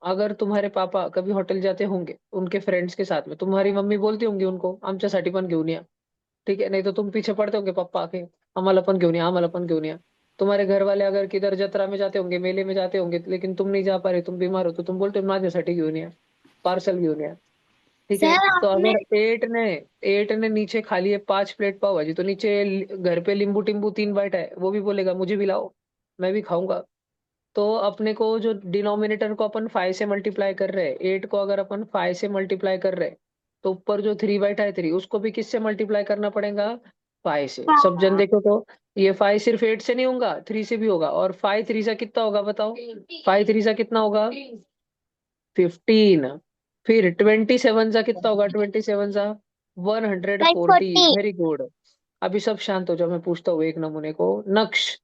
अगर तुम्हारे पापा कभी होटल जाते होंगे उनके फ्रेंड्स के साथ में, तुम्हारी मम्मी बोलती होंगी उनको आमच्यासाठी पण घेऊन या। ठीक है, नहीं तो तुम पीछे पड़ते होंगे पप्पा के, आम्हाला पण घेऊन या, आम्हाला पण घेऊन या। तुम्हारे घर वाले अगर किधर जत्रा में जाते होंगे, मेले में जाते होंगे, लेकिन तुम नहीं जा पा रहे, तुम बीमार हो, तो तुम बोलते हो माझ्यासाठी घेऊन या, पार्सल घेऊन या। ठीक है, सर तो आपने अगर 8 ने नीचे खा लिए 5 प्लेट पाव भाजी, तो नीचे घर पे नींबू टिम्बू 3 बैठा है, वो भी बोलेगा मुझे भी लाओ, मैं भी खाऊंगा। तो अपने को जो डिनोमिनेटर को अपन 5 से मल्टीप्लाई कर रहे हैं, 8 को अगर अपन 5 से मल्टीप्लाई कर रहे हैं, तो ऊपर जो 3 बैठा है 3, उसको भी किससे मल्टीप्लाई करना पड़ेगा, 5 से। सब जन देखो तो, ये 5 सिर्फ 8 से नहीं होगा, 3 से भी होगा, और 5 3 सा कितना होगा बताओ, 5 3 सा कितना होगा, 15। फिर 27 सा कितना होगा, 27 सा 140। 140। Very good. अभी सब शांत हो जाओ, मैं पूछता हूँ एक नमूने को, नक्श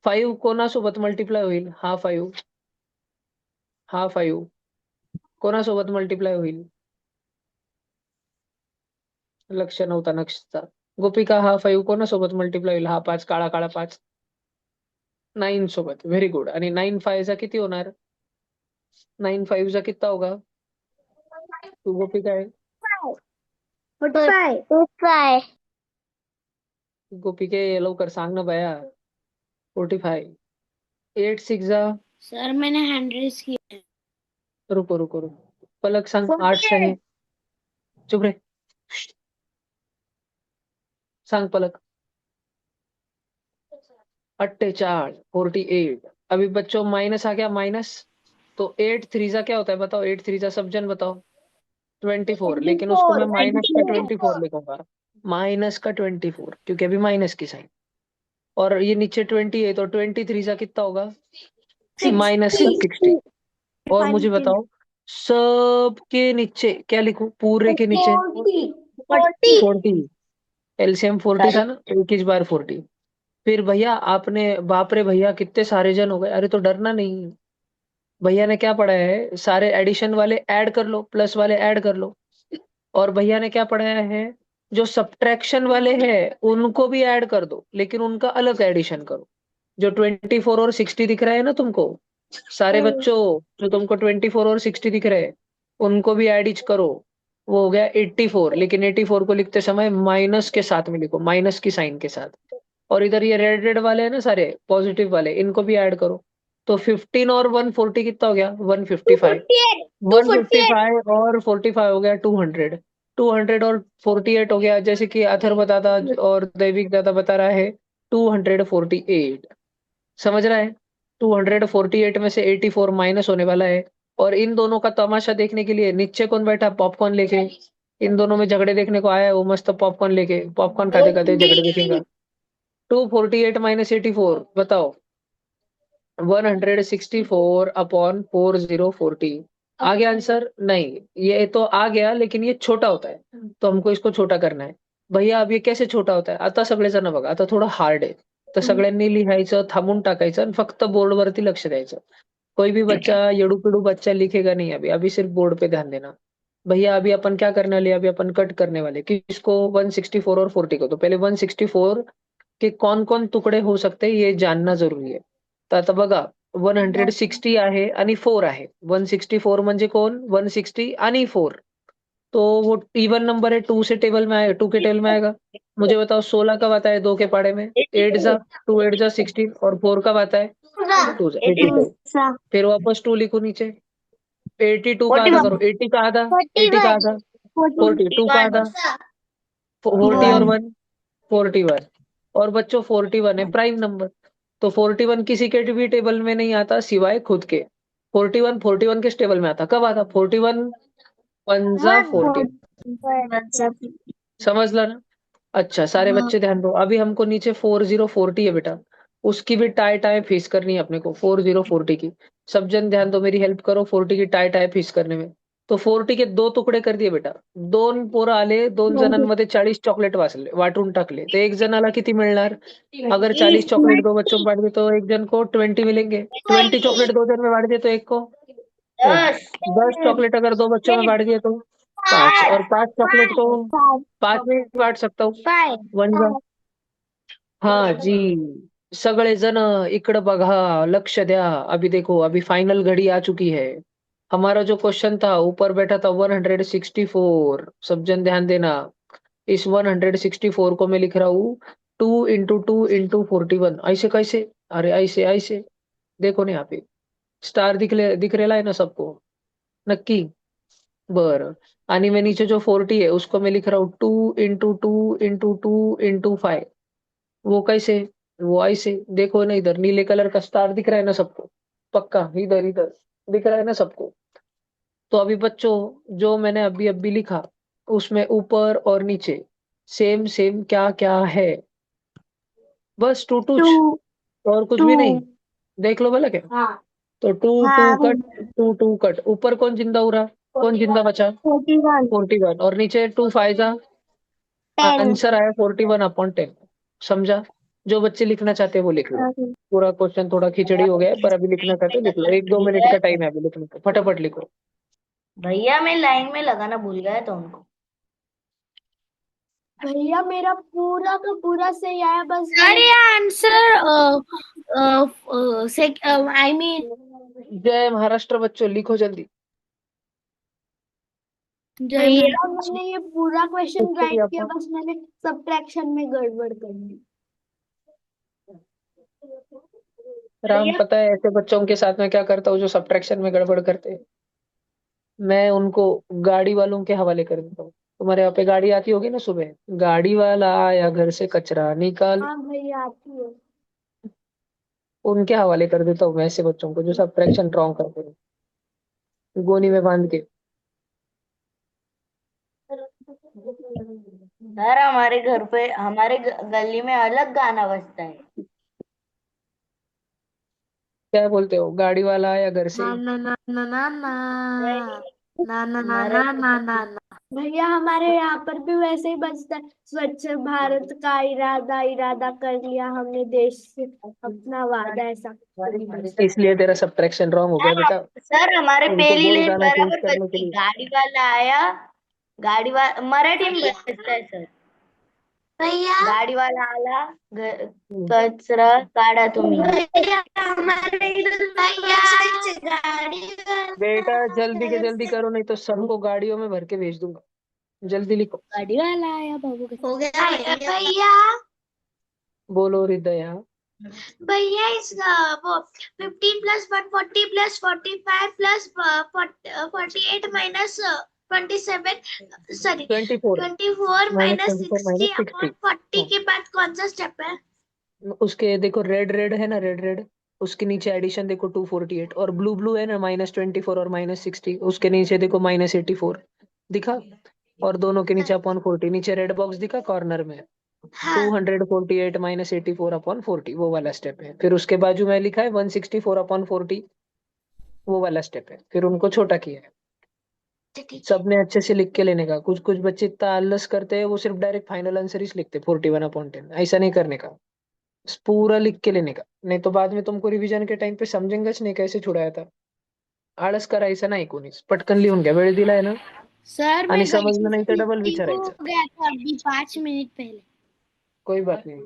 5 कोणासोबत मल्टीप्लाय होईल, हा 5, हा 5 कोणासोबत मल्टीप्लाय होईल, लक्ष नव्हता नक्षचा। गोपिका हा 5 कोणासोबत मल्टीप्लाय होईल, हा 5 काळा काळा 5, 9 सोबत। Very good. आणि 9 5 चा किती होणार, 9 5 चा कितना होगा, तू गोपिका आहे, 45। 45। गोपिके लवकर सांग ना बया, 45। 8 6 जा, सर मैंने हैंड रेस किया है। रुको रुको रुको, पलक सांग 8 48। शहे, चुप रे, सांग पलक, 48 48। अभी बच्चों माइनस आ गया, माइनस, तो 8 3 जा क्या होता है बताओ, 8 3 जा सब जन बताओ, 24। लेकिन उसको मैं 24। माइनस का 24 लिखूंगा, माइनस का 24, क्योंकि अभी माइनस की साइन। और ये नीचे 20 है, तो 23 सा कितना होगा, माइनस 60। और मुझे बताओ, सबके नीचे क्या लिखूं? पूरे के नीचे 40। एलसीएम 40 था ना, तो 21 बार 40। फिर भैया आपने, बाप रे भैया कितने सारे जन हो गए। अरे तो डरना नहीं, भैया ने क्या पढ़ाया है, सारे एडिशन वाले ऐड कर लो, प्लस वाले ऐड कर लो। और भैया ने क्या पढ़ाया है, जो सब्ट्रैक्शन वाले हैं उनको भी ऐड कर दो, लेकिन उनका अलग एडिशन करो। जो 24 और 60 दिख रहा है ना तुमको, सारे बच्चों, जो तुमको 24 और 60 दिख रहे हैं, उनको भी ऐड इच करो। वो हो गया 84, लेकिन 84 को लिखते समय माइनस के साथ में लिखो, माइनस की साइन के साथ। और इधर ये रेड रेड वाले हैं ना सारे पॉजिटिव वाले, इनको भी ऐड करो। तो 15 और 140 कितना हो गया? 155। 155 और 45 हो गया 200। 200 और 48 हो गया, जैसे कि अथर्व दादा और दैविक दादा बता रहा है, 248। समझ रहा है? 248 में से 84 माइनस होने वाला है। और इन दोनों का तमाशा देखने के लिए नीचे कौन बैठा? पॉपकॉर्न लेके। इन दोनों में झगड़े देखने को आया है वो, मस्त पॉपकॉर्न लेके, पॉपकॉर्न खाते खाते झगड़े देखेगा। 248 - 84 बताओ। 164 अपॉन 4040। आ गया आंसर? नहीं, ये तो आ गया, लेकिन ये छोटा होता है, तो हमको इसको छोटा करना है। भैया अब ये कैसे छोटा होता है? आता सगळेजण बघा, आता थोडं हार्ड आहे, तर सगळ्यांनी लिहायचं, थांबून टाकायचं आणि फक्त बोर्डवरती लक्ष द्यायचं। कोई भी बच्चा येडू-पेडू बच्चा लिखेगा नहीं अभी, अभी सिर्फ बोर्ड पे ध्यान देना। भैया अभी अपन क्या करने वाले? अभी अपन कट करने वाले किसको? 164 और 40 को। तो पहले 164 के कौन-कौन तुकडे होऊ सकते ये जानना जरुरी आहे। तर आता बघा, 160 आहे आणि 4 आहे। 164 म्हणजे कोण? 160 आणि 4। तो वो इवन नंबर है, 2 से टेबल में आएगा, 2 के टेबल में आएगा। मुझे बताओ 16 कब आता है 2 के पाड़े में? 8 जा 2 8 जा 16। और 4 कब आता है? 2 जा 82। फिर वापस 2 लिखो नीचे। 82 का आधा करो, 80 का आधा, 80 का आधा, 42 का आधा, 40 और 1, 41। और बच्चों 41 है प्राइम नंबर। तो 41 किसी के भी टेबल में नहीं आता सिवाय खुद के। 41 किस टेबल में आता? कब आता? 41 पंजा 40। समझला ना? अच्छा सारे बच्चे ध्यान दो, अभी हमको नीचे 4040 है बेटा, उसकी भी टाई टाई फीस करनी है अपने को, 4040 की। सब जन ध्यान दो, मेरी हेल्प करो 40 की टाई टाई फीस करने में। तो 40 के 2 तुकडे कर दिए बेटा। 2 पोरं आले, 2 जणांमध्ये 40 चॉकलेट वाटून टाकले, तर एक जणाला किती मिळणार? अगर 40 चॉकलेट 2 बच्चों में बांट दे तो एक जन को 20 मिलेंगे। 20 चॉकलेट 2 जन में बांट दिए तो एक को 10 चॉकलेट अगर 2 बच्चों में बांट दिए तो 5। और 5 चॉकलेट को 5 में भी बांट सकता हूँ। वन जा। हाँ जी, सगळेजण इकडं बघा, लक्ष द्या। अभी देखो, अभी फाइनल घड़ी आ चुकी है। हमारा जो क्वेश्चन था ऊपर बैठा था 164। सब जन ध्यान देना। इस 164 को मैं लिख रहा हूँ 2 × 2 × 41। ऐसे कैसे? अरे ऐसे ऐसे, देखो ना यहाँ पे स्टार दिख रेला है ना सबको? नक्की? बरं। आणि मैं नीचे जो 40 है उसको मैं लिख रहा हूँ 2 × 2 × 2 × 5। वो कैसे? वो ऐसे, देखो ना इधर नीले कलर का स्टार दिख रहा है ना सबको? पक्का इधर इधर दिख रहा है ना सबको? तो अभी बच्चों, जो मैंने अभी अभी लिखा उसमें ऊपर और नीचे सेम सेम क्या क्या है? बस टू टूच, और कुछ भी नहीं। देख लो भला क्या? तो 2 2 कट, 2 2 कट। ऊपर कौन जिंदा हो रहा? कौन जिंदा बचा? 41। और नीचे 2 5 जा, आंसर आया 41/10। समझा? जो बच्चे लिखना चाहते हैं वो लिख लो। पूरा क्वेश्चन थोड़ा खिचड़ी हो गया है, पर अभी लिखना चाहते हो लिख लो। 1 2 मिनट का टाइम है अभी लिखने का, फटाफट लिखो। भैया मैं लाइन में लगाना भूल गया था उनको। भैया मेरा पूरा का पूरा सही आया, बस अरे आंसर आई मीन जय महाराष्ट्र बच्चों, लिखो जल्दी। भैया मैंने ये पूरा क्वेश्चन इसके राइट लिए किया, आपको बस मैंने सब्ट्रैक्शन में गड़बड़ कर दी। राम, पता है ऐसे बच्चों के साथ में क्या करता हूँ जो सब्ट्रैक्शन में गड़बड़ करते हैं? मैं उनको गाड़ी वालों के हवाले कर देता हूँ। तुम्हारे यहाँ पे गाड़ी आती होगी ना सुबह, गाड़ी वाला आया घर से कचरा निकाल, हाँ भैया आती है। उनके हवाले कर देता हूँ मैं ऐसे बच्चों को जो सब्ट्रैक्शन रॉन्ग करते हैं, गोनी में बांध के। सर हमारे घर पे हमारे गली में अलग गाना बजता है। क्या बोलते हो, गाड़ी वाला आया घर से? ना ना ना ना ना ना ना ना ना ना मराठी ना ना ना। भैया हमारे यहाँ पर भी वैसे ही बजता है, स्वच्छ भारत का इरादा इरादा कर लिया हमने, देश से अपना वादा, ऐसा कुछ तो नहीं बजता। इसलिए तेरा सब्ट्रैक्शन रॉन्ग हो गया बेटा। सर हमारे उनको पहली बोल लाइन गाना चेंज बराबर करने के बजती, लिए। गाड़ी वाला आया, गाड़ी वाला मराठी में बजता है सर। भैया गाड़ी वाला आला, कचरा काढा तुम्ही। भैया हमारे इधर भैया गाड़ी बेटा जल्दी के वाला जल्दी करो, नहीं तो सबको गाड़ियों में भर के भेज दूंगा। जल्दी लिखो। गाड़ी वाला आया बाबू के हो गया भैया। बोलो हृदया। भैया इस वो 15 plus 140 plus 45 plus 48 minus 27, sorry 24 24 minus minus 24 60 minus upon 60। 40 हाँ, के बाद कौन सा स्टेप है? उसके देखो रेड रेड है ना, रेड रेड, उसके नीचे एडिशन देखो 248, और ब्लू ब्लू है ना -24 और -60, उसके नीचे देखो -84 दिखा। और दोनों के नीचे अपॉन 40, नीचे रेड बॉक्स दिखा कॉर्नर में। हाँ 248 -84 अपॉन 40 वो वाला स्टेप है। फिर उसके बाजू में लिखा है 164 अपॉन 40, वो वाला स्टेप है। फिर उनको छोटा किया है। ठीक है। सबने अच्छे से लिख के लेने का। कुछ कुछ बच्चे इतना आलस करते हैं, वो सिर्फ डायरेक्ट फाइनल आंसर ही लिखते 41/10। ऐसा नहीं करने का, पूरा लिख के लेने का, नहीं तो बाद में तुमको रिवीजन के टाइम पे समजेंगेच नाही कैसे छुडाया था. आळस करायचं नाही कोणीच, पटकन लिहून घ्या, वेळ दिलाय ना. सर आणि मैं गई समजलं थी नाही तर डबल मीटिंग को, विचारायचं. हो गया था अभी 5 मिनट पहले। कोई बात नहीं.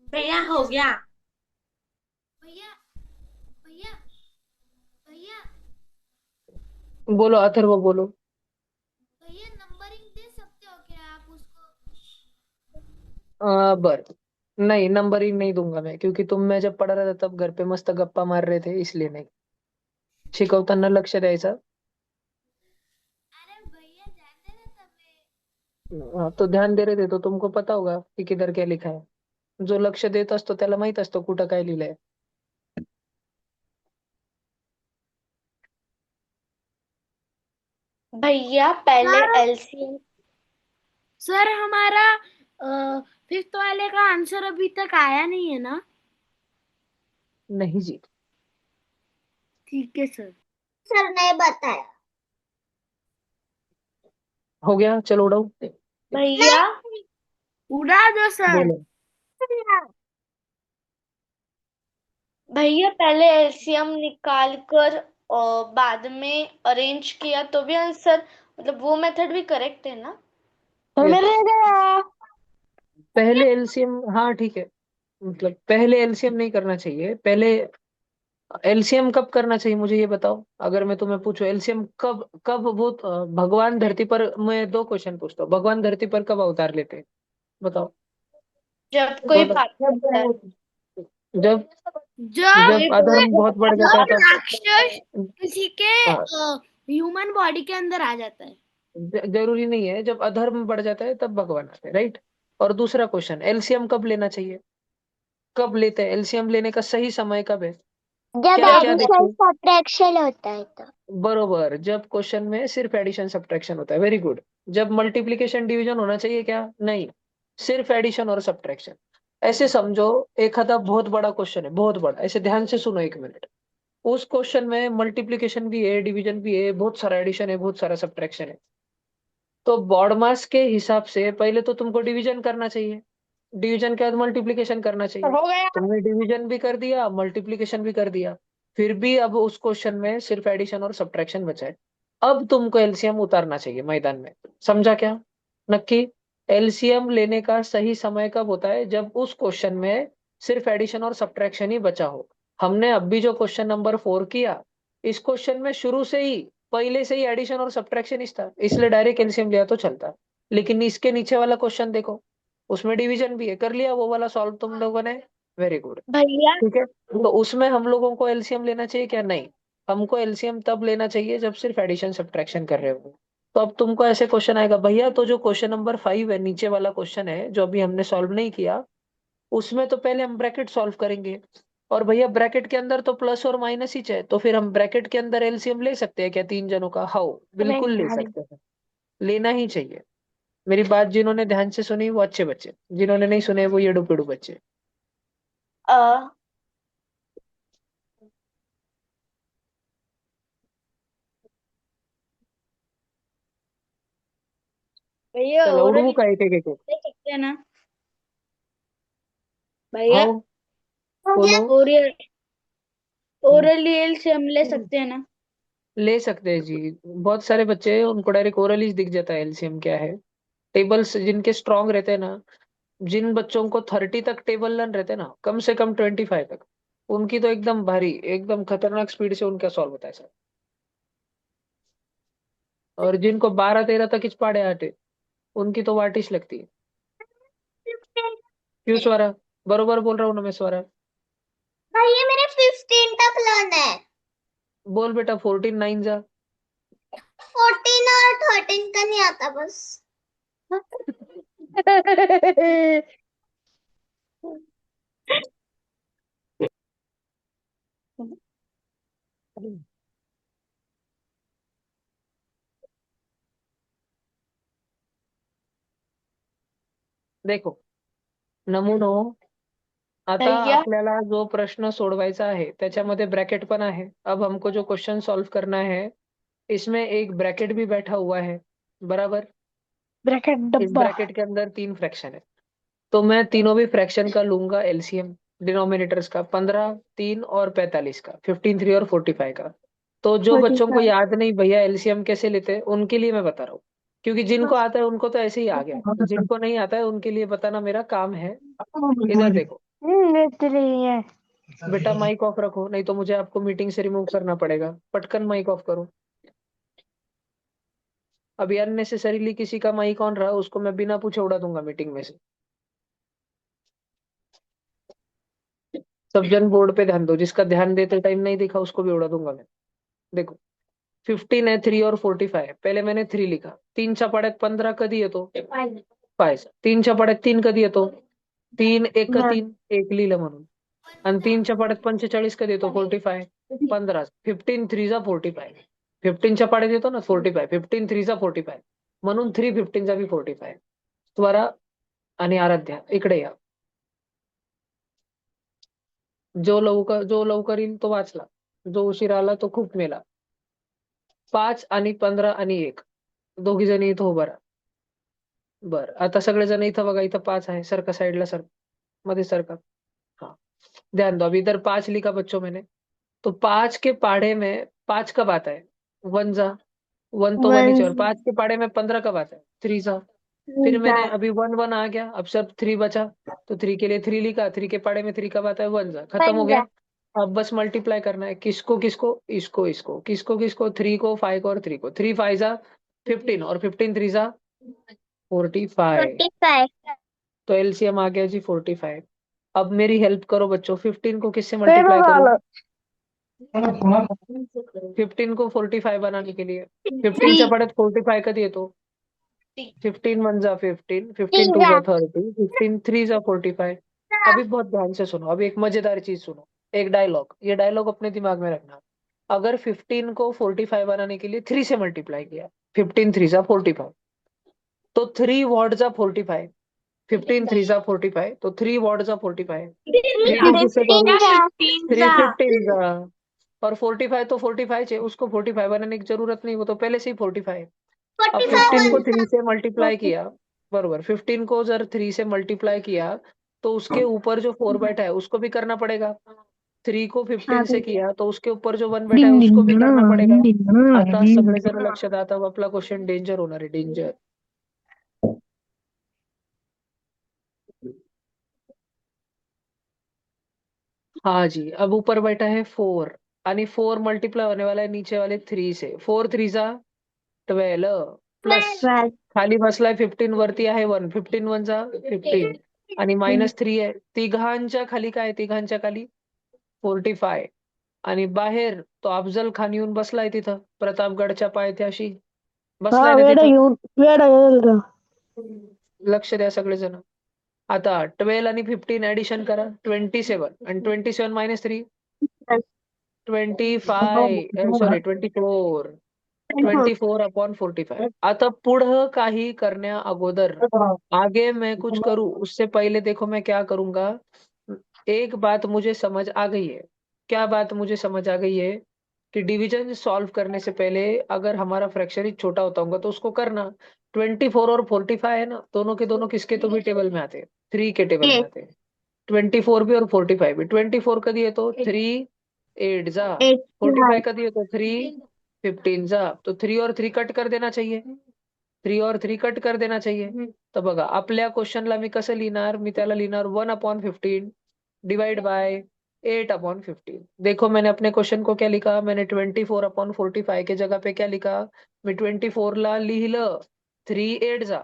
भैया हो गया। भैया भैया भैया बोलो अथर्व, बोलो. भैया नंबरिंग दे सकते हो क्या आप उसको? बर. नहीं, नंबरिंग नहीं दूंगा मैं, क्योंकि तुम, मैं जब पढ़ रहा था तब घर पे मस्त गप्पा मार रहे थे, इसलिए नहीं. शिकवताना लक्ष द्यायचं. अरे भैया ध्यान देना तब तो ध्यान दे रहे थे तो तुमको पता होगा कि किधर क्या लिखा है. जो लक्ष देत असतो त्याला माहित असतो कुठं काय लिहिलंय. भैया पहले सर एलसीएम। सर हमारा 5th वाले का आंसर अभी तक आया नहीं है ना? नहीं जी. ठीक है सर। सर ने बताया। हो गया, चलो उड़ाओ. भैया उड़ा दो सर। बोलो. भैया पहले एलसीएम निकाल कर और बाद में अरेंज किया तो भी आंसर, मतलब वो मेथड भी करेक्ट है ना? Yes. रह गया। पहले एलसीएम, हाँ ठीक है. मतलब पहले एलसीएम नहीं करना चाहिए. पहले एलसीएम कब करना चाहिए मुझे ये बताओ. अगर मैं तुम्हें पूछूं एलसीएम कब कब वो भगवान धरती पर, मैं दो क्वेश्चन पूछता हूँ, भगवान धरती पर कब अवतार लेते हैं, बताओ. जब कोई बोलो. पाप करता है। जब जब जब अधर्म बहुत बढ़ जाता है जब तब. राक्षस किसी के हाँ, ह्यूमन बॉडी के अंदर आ जाता है। जरूरी नहीं है, जब अधर्म बढ़ जाता है तब भगवान आते हैं, राइट. और दूसरा क्वेश्चन, एलसीएम कब लेना चाहिए, कब लेते हैं एलसीएम, लेने का सही समय कब है, जब क्या क्या एडिशन देखते. सब्ट्रैक्शन होता है तो। बरोबर, जब क्वेश्चन में सिर्फ एडिशन सब्ट्रैक्शन होता है, वेरी गुड. जब मल्टीप्लिकेशन डिवीजन होना चाहिए क्या, नहीं, सिर्फ एडिशन और सब्ट्रैक्शन. ऐसे समझो, एक आधा बहुत बड़ा क्वेश्चन है, बहुत बड़ा, ऐसे ध्यान से सुनो 1 मिनट. उस क्वेश्चन में मल्टीप्लिकेशन भी है, डिवीजन भी है, बहुत सारा एडिशन है, बहुत सारा सब्ट्रैक्शन है. तो बॉड मास के हिसाब से पहले तो तुमको डिवीजन करना चाहिए, डिवीजन के बाद मल्टीप्लिकेशन करना चाहिए. हो गया। तुमने डिवीजन भी कर दिया, मल्टीप्लिकेशन भी कर दिया, फिर भी अब उस क्वेश्चन में सिर्फ एडिशन और सब्ट्रैक्शन बचा है. अब तुमको एलसीएम उतारना चाहिए मैदान में. समझा क्या, नक्की. एलसीएम लेने का सही समय कब होता है, जब उस क्वेश्चन में सिर्फ एडिशन और सब्ट्रैक्शन ही बचा हो. हमने अभी जो क्वेश्चन नंबर 4 किया, इस क्वेश्चन में शुरू से ही, पहले से ही एडिशन और सब्ट्रैक्शन ही था, इसलिए डायरेक्ट एलसीएम लिया तो चलता. लेकिन इसके नीचे वाला क्वेश्चन देखो, उसमें डिवीजन भी है, कर लिया वो वाला सॉल्व तुम लोगों ने. Very good. भैया ठीक है, तो उसमें हम लोगों को एलसीएम लेना चाहिए क्या? नहीं, हमको एलसीएम तब लेना चाहिए जब सिर्फ एडिशन सब्ट्रैक्शन कर रहे हो। तो अब तुमको ऐसे क्वेश्चन आएगा, भैया तो जो क्वेश्चन नंबर 5 है, नीचे वाला क्वेश्चन है जो अभी हमने सॉल्व नहीं किया, उसमें तो पहले हम ब्रैकेट सॉल्व करेंगे, और भैया ब्रैकेट के अंदर तो प्लस और माइनस ही है, तो फिर हम ब्रैकेट के अंदर एलसीएम ले सकते हैं क्या तीन जनों का? हाउ, बिल्कुल ले सकते हैं, लेना ही चाहिए। मेरी बात जिन्होंने ध्यान से सुनी वो अच्छे बच्चे, जिन्होंने नहीं सुने वो येड़ू पेड़ू बच्चे। अ, भैया चलो ओरल उड़ू का एक एक एक एक। ले सकते हैं ना? भैया हाउ, बोलो। ओरल हम्म, ओरल से हम ले सकते हैं ना? ले सकते हैं जी। बहुत सारे बच्चे हैं, उनको डायरेक्ट ओरल ही दिख जाता है एलसीएम क्या है। टेबल्स जिनके स्ट्रांग रहते हैं ना, जिन बच्चों को 30 तक टेबल रन रहते हैं ना, कम से कम 25 तक, उनकी तो एकदम भारी, एकदम खतरनाक स्पीड से उनका सॉल्व होता है सर। और जिनको 12-13 तक इचपाड़े आटे, उनकी तो वाटिश लगती है। क्यों स्वरा? बरोबर बोल रहा हूँ ना मैं स्वरा? भैया मेरे 15 तक लर्न है। बोल बेटा, 14 9 जा। 14 और 13 का नहीं आता बस। देखो नमुनो, आता भैया आपल्याला जो प्रश्न सोडवायचा आहे त्याच्यामध्ये ब्रॅकेट पण आहे। अब हमको जो क्वेश्चन सॉल्व करना है, इसमें एक ब्रैकेट भी बैठा हुआ है, बराबर। ब्रैकेट इस डब्बा। ब्रैकेट के अंदर 3 फ्रैक्शन है, तो मैं तीनों भी फ्रैक्शन का लूंगा एलसीएम, डिनोमिनेटर्स का, 15 3 और 45 का, 15 3 और 45 का। तो जो बच्चों को 45। याद नहीं भैया एलसीएम कैसे लेते हैं, उनके लिए मैं बता रहा हूँ, क्योंकि जिनको आता है उनको तो ऐसे ही आ गया, जिनको नहीं आता है उनके लिए बताना मेरा काम है। इधर देखो है। बेटा, माइक ऑफ रखो, नहीं तो मुझे आपको मीटिंग से रिमूव करना पड़ेगा। पटकन माइक ऑफ करो। अभी अननेसेसरीली किसी का माइक ऑन रहा, उसको मैं बिना पूछे उड़ा दूंगा मीटिंग में से। सब जन बोर्ड पे ध्यान दो, जिसका ध्यान देते टाइम नहीं दिखा उसको भी उड़ा दूंगा मैं। देखो 15 है, 3 और 45 है, पहले मैंने 3 लिखा, 3 छपाड्यात 15 कधी येतो? 5। 3 छपाड्यात 3 कधी येतो? 3 1 3, एक लिहिलं म्हणून। आणि 3 छपाड्यात 45 कधी येतो? 45, 15, 15 3 जा 45, 15 छपाड्यात येतो ना 45, 15 3 जा 45, म्हणून 3 15 जा बी 45। स्वरा आणि आराध्या इकडे या, जो लवकर येईल तो वाचला, जो उशीर आला तो खूप मेला। 5 आणि 15 आणि 1, दोघी जणी इथं उभा राहा। बर, आता सगळेजण इथं बघा, इथं 5 आहे, सरका साईडला सर, मध्ये सरका। हाँ, ध्यान दो, अभी इधर 5 लिखा बच्चों मैंने, तो 5 के पाढ़े में 5 कब आता है? 1 जा, 1 तो 1 ही चाहिए, और 5 के पाढ़े में 15 कब आता है? 3 जा। फिर मैंने अभी 1 1 आ गया, अब सब 3 बचा, तो 3 के लिए 3 लिखा, 3 के पाढ़े में 3 कब आता है? 1 जा, खत्म हो गया। अब बस मल्टीप्लाई करना है, किसको किसको? इसको इसको, किसको किसको? 3 को, 5 को और 3 को। 3 5 जा 15, और 15 3 जा 45। 45। तो एलसीएम आ गया जी 45। अब मेरी हेल्प करो बच्चों, 15 को किससे मल्टीप्लाई करूं? 15 को 45 बनाने के लिए, 15 च्या पाड्यात 45 कधी येतो? 15 1 जा 15, 15 2 जा 30, 15 3 जा 45। अभी बहुत ध्यान से सुनो, अभी एक मजेदार चीज सुनो, एक डायलॉग, ये डायलॉग अपने दिमाग में रखना। अगर 15 को 45 बनाने के लिए 3 से मल्टीप्लाई किया, 15 3 जा 45, तो 3 वॉट जा 45, 15 3 जा 45, तो 3 वॉट जा 45, 3 को किससे करूं? 3 15 जा, और 45 तो 45 है, उसको 45 बनाने की जरूरत नहीं, वो तो पहले से ही 45। अब 15 को 3 से मल्टीप्लाई किया, बरोबर, 15 को जर 3 से मल्टीप्लाई किया, तो उसके ऊपर जो 4 बैठा है उसको भी करना पड़ेगा। 3 को 15 से किया तो उसके ऊपर जो 1 बैठा है उसको भी करना पड़ेगा। आता सगळेजण लक्षात, आता आपला क्वेश्चन डेंजर होणार आहे, डेंजर। हाँ जी, अब ऊपर बैठा है 4, आणि 4 मल्टीप्लाई होने वाला है नीचे वाले 3 से, 4 3 जा 12 प्लस, खाली बसलाय 15, वरती आहे 1, 15 1 जा 15, आणि -3 आहे. तिघांच्या खाली काय आहे? तिघांच्या खाली 45. आणि बाहेर तो अफजल खान येऊन बसलाय तिथं प्रतापगडच्या पायथ्याशी. बसलाय ना तिथं. लक्ष द्या सगळेजण. आता 12 आणि 15 ऍडिशन करा, 27. आणि 27 -3 25, सॉरी 24. 24/45. आता पुढं काही करण्या अगोदर, आगे मैं कुछ करूं उससे पहले देखो मैं क्या करूंगा. एक बात मुझे समझ आ गई है. क्या बात मुझे समझ आ गई है कि डिवीजन सॉल्व करने से पहले अगर हमारा फ्रैक्शन ही छोटा होता होगा तो उसको करना. 24 और 45 है ना, दोनों के दोनों किसके तो भी टेबल में आते हैं, 3 के टेबल में आते हैं. 24 भी और 45 भी. 24 कधी येतो 3 8 जा. 45 कधी येतो 3 15 जा. तो 3 और 3 कट कर देना चाहिए. 3 और 3 कट कर देना चाहिए. तर बघा आपल्या क्वेश्चनला मी कसं लिहिणार, मी त्याला लिहिणार 1/15 डिवाइड बाय 8/15. देखो मैंने अपने क्वेश्चन को क्या लिखा, मैंने 24/45 के जगह पे क्या लिखा, मी 24 ला लिहिलं 3 8 जा.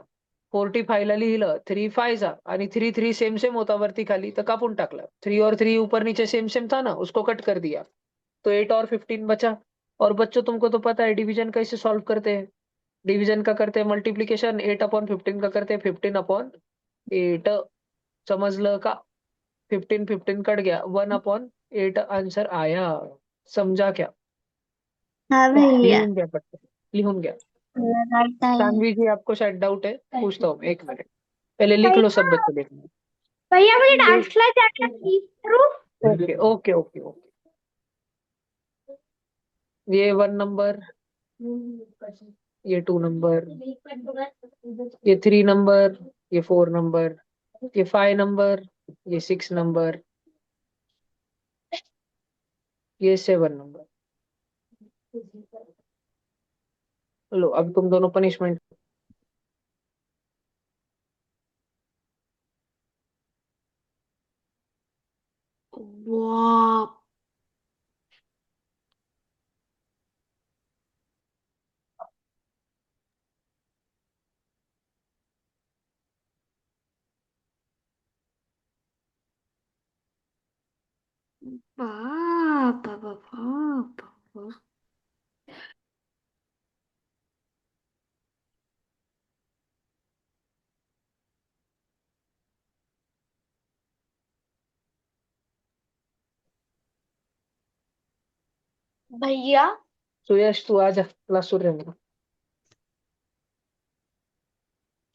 45 ला लिहिलं 3 5 जा. आणि 3 3 सेम सेम होता वरती खाली, तर कापून टाकलं. 3 और 3 ऊपर नीचे सेम सेम था ना, उसको कट कर दिया. तो 8 और 15 बचा. और बच्चों तुमको तो पता है डिवीजन कैसे सॉल्व करते हैं. डिवीजन का करते हैं मल्टीप्लीकेशन, 8/15 का करते हैं 15/8. समजलं का. 15 15 कट गया, 1/8 आंसर आया. समझा क्या. हाँ भैया लिहून घ्या पटकन, लिहून घ्या. सानवी जी आपको शायद डाउट है, पूछता हूँ, एक मिनट. पहले लिख लो सब बच्चे, लिख लो. भैया मुझे डांस क्लास जाना प्लीज करूँ। Okay okay okay okay. ये 1 नंबर, ये 2 नंबर, ये 3 नंबर, ये 4 नंबर, ये 5 नंबर, ये 6 नंबर, ये 7 नंबर. लो अब तुम दोनों पनिशमेंट. वाह बाप बाप बाप. भैया सुयश तू आजा, क्लास सुन रहे हैं.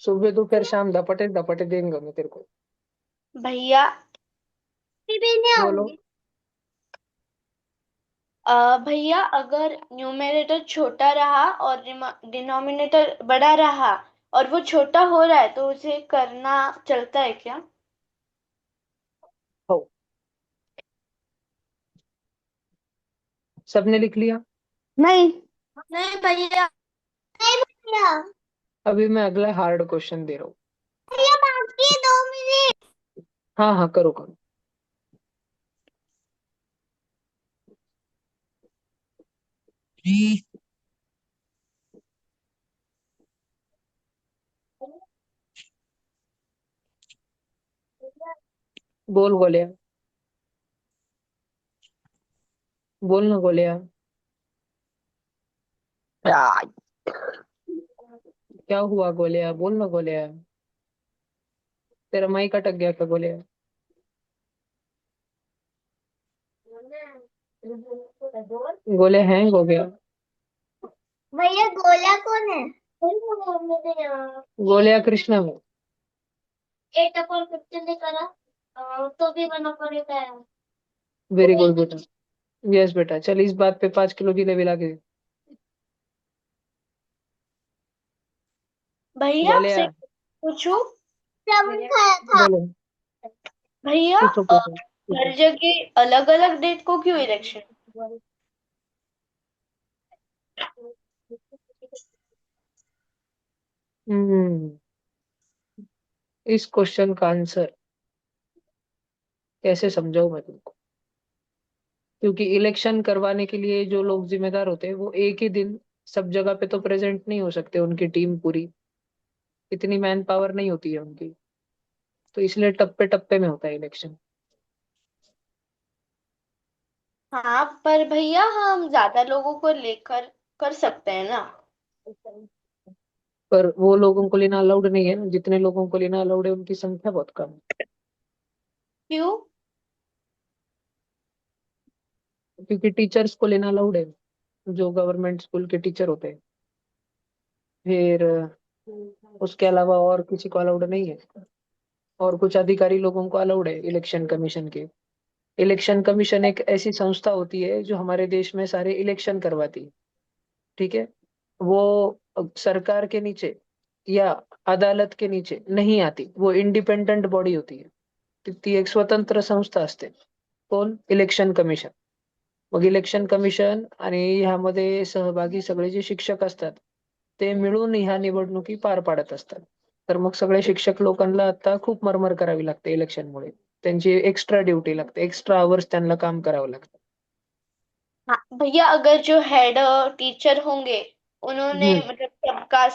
सुबह दोपहर शाम धपटे धपटे देंगे मैं तेरे को. भैया बोलो. भैया अगर न्यूमरेटर छोटा रहा और डिनोमिनेटर बड़ा रहा और वो छोटा हो रहा है तो उसे करना चलता है क्या? हो. सबने लिख लिया. नहीं नहीं भैया नहीं भैया अभी मैं अगला हार्ड क्वेश्चन दे रहा हूँ. भैया बाकी 2 मिनट हाँ हाँ करो करो. बोल गोलिया, बोल ना गोलिया. क्या हुआ गोलिया, बोल ना गोलिया. तेरा माइक अटक गया क्या गोलिया. गोले हैंग हो गया. भैया गोला कौन है गोलिया कृष्णा में. 8/15 ने करा तो भी 1/8 आया। वेरी गुड बेटा. यस बेटा, चल इस बात पे 5 किलो जिलेबी ला के दे. भैया गोलिया आपसे पूछूं? चावल खाया था बोलो. भैया पूछो पूछो पूछो. हर जगह अलग अलग डेट को क्यों इलेक्शन? हम्म. इस क्वेश्चन का आंसर कैसे समझाऊं मैं तुमको. क्योंकि इलेक्शन करवाने के लिए जो लोग जिम्मेदार होते हैं वो एक ही दिन सब जगह पे तो प्रेजेंट नहीं हो सकते, उनकी टीम पूरी, इतनी मैन पावर नहीं होती है उनकी. तो इसलिए टप्पे टप्पे में होता है इलेक्शन। हाँ पर भैया हम ज्यादा लोगों को लेकर कर सकते हैं ना। पर वो लोगों को लेना अलाउड नहीं है ना, जितने लोगों को लेना अलाउड है उनकी संख्या बहुत कम है। क्यों? क्योंकि टीचर्स को लेना अलाउड है, जो गवर्नमेंट स्कूल के टीचर होते हैं। फिर उसके अलावा और किसी को अलाउड नहीं है। और कुछ अधिकारी लोगों को अलाउड है इलेक्शन कमीशन के। इलेक्शन कमीशन एक ऐसी संस्था होती है जो हमारे देश में सारे इलेक्शन करवाती है। ठीक है। वो सरकार के नीचे या अदालत के नीचे नहीं आती, वो इंडिपेंडेंट बॉडी होती है। ती एक स्वतंत्र संस्था असते. कोण? Election commission. मग इलेक्शन कमिशन आणि ह्यामध्ये सहभागी सगळे जे शिक्षक असतात ते मिळून ह्या निवडणुकी पार पाडत असतात. तर मग सगळे शिक्षक लोकांना आता खूप मरमर करावी लागते इलेक्शनमुळे. त्यांची एक्स्ट्रा ड्युटी लागते, एक्स्ट्रा आवर्स त्यांना काम करावं लागतं. हाँ भैया, अगर जो हेड टीचर होंगे उन्होंने हम्म. मतलब सबका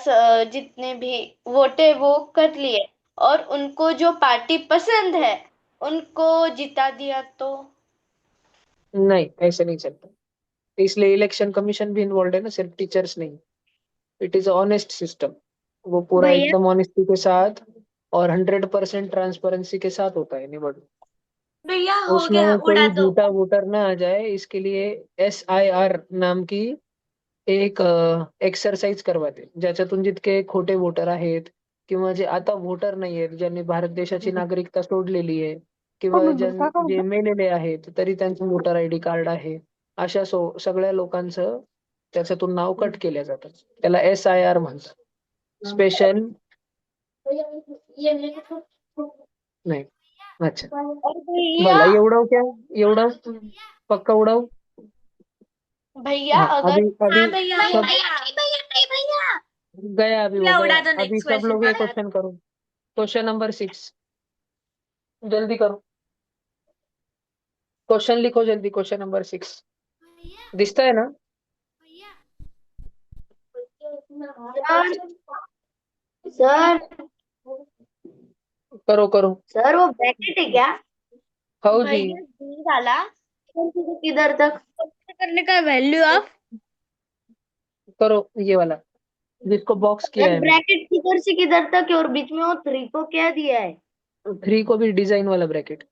जितने भी वोटे वो कर लिए और उनको जो पार्टी पसंद है उनको जिता दिया तो। नहीं, ऐसे नहीं चलता. इसलिए इलेक्शन कमीशन भी इन्वॉल्व है ना, सिर्फ टीचर्स नहीं. It is honest system. वो पूरा भैया एकदम ऑनेस्टी के साथ और 100% ट्रांसपेरेंसी के साथ होता है निवडणूक. भैया हो गया, उसमें उड़ा कोई दो। झूठा वोटर ना आ जाए इसके लिए SIR नाम की एक एक्सरसाइज करवाते, ज्याच्यातून जितके खोटे वोटर आहेत किंवा जे आता वोटर नाही आहेत, ज्यांनी भारत देशाची नागरिकता सोडलेली आहे किंवा जे मेलेले आहेत तरी त्यांचं वोटर ID कार्ड आहे, अशा सगळ्या लोकांचं त्याच्यातून नाव कट केल्या जातं. त्याला SIR म्हणतात. स्पेशल. नाही. अच्छा. और भैया, भला एवढं क्या? एवढं पक्का उड़ाओ. भैया हाँ, अगर अभी अभी हाँ भैया नहीं सब भैया नहीं भैया नहीं भैया। गया, अभी वो भैया गया. उड़ा दो, अभी नेक्स्ट सब क्वेश्चन लोग ये बता। क्वेश्चन करो. Question number 6. जल्दी करो. क्वेश्चन लिखो जल्दी. क्वेश्चन नंबर 6 दिखता है ना? सर सर करो करो. सर वो ब्रैकेट है क्या? हाउ जी. भैया डी डाला किधर तक? करने का वैल्यू ऑफ। करो ये वाला जिसको बॉक्स किया सर है मैंने. ब्रैकेट किधर से किधर तक है और बीच में वो 3 को क्या दिया है? 3 को भी डिजाइन वाला ब्रैकेट.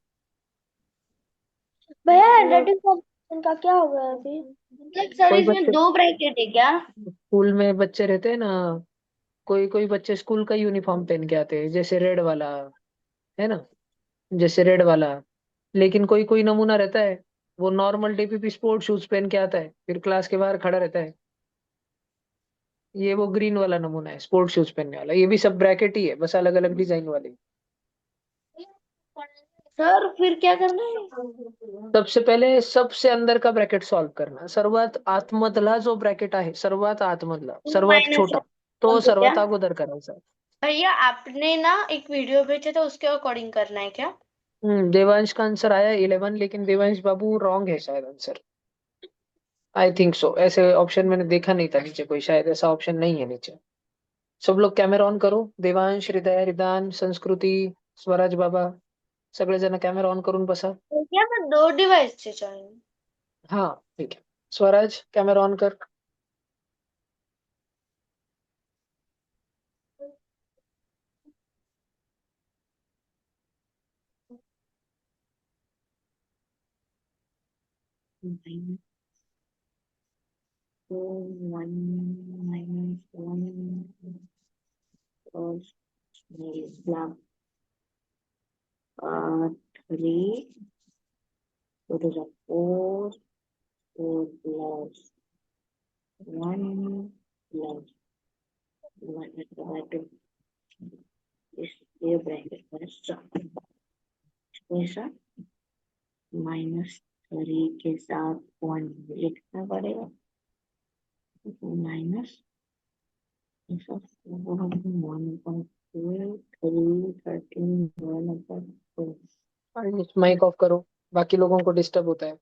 भैया हैंडराइटिंग कॉम्पिटिशन का क्या होगा अभी? मतलब सर कोई इसमें बच्चे 2 ब्रैकेट है क्या? स्कूल में बच्चे रहते हैं ना, कोई कोई बच्चे स्कूल का यूनिफॉर्म पहन के आते हैं, जैसे रेड वाला है ना, जैसे रेड वाला. लेकिन कोई कोई नमूना रहता है, वो नॉर्मल DPP स्पोर्ट शूज पहन के आता है, फिर क्लास के बाहर खड़ा रहता है. ये वो ग्रीन वाला नमूना है स्पोर्ट शूज पहनने वाला. ये भी सब ब्रैकेट ही है, बस अलग अलग डिजाइन वाले. सर फिर क्या करना है? सबसे पहले सबसे अंदर का ब्रॅकेट सॉल्व करना. सर्वात आतमधला जो ब्रॅकेट आहे, सर्वात आतमधला, सर्वात माइनस छोटा, तो वन तो क्या? सर्वात अगोदर करायचा. भैया आपने ना एक वीडियो भेजा था उसके अकॉर्डिंग करना है क्या? देवांश का आंसर आया 11, लेकिन देवांश बाबू रॉन्ग है शायद आंसर. I think so. ऐसे ऑप्शन मैंने देखा नहीं था नीचे, कोई शायद ऐसा ऑप्शन नहीं है नीचे. सब लोग कैमरा ऑन करो. देवांश, हृदय, रिदान, संस्कृती, स्वराज बाबा, सगळेजण कॅमेरा ऑन करून बसा. भैया मैं 2 डिवाइस से चाहिए। हाँ ठीक है. स्वराज कॅमेरा ऑन कर. Three, so it is a 4, 4 plus 1 plus 1 divided इस ये ब्रैकेट पर ऐसा -3 के साथ 1 लिखना पड़ेगा. माइनस ऐसा 1.2 3 13 1/4. माइक ऑफ करो, बाकी लोगों को डिस्टर्ब होता है.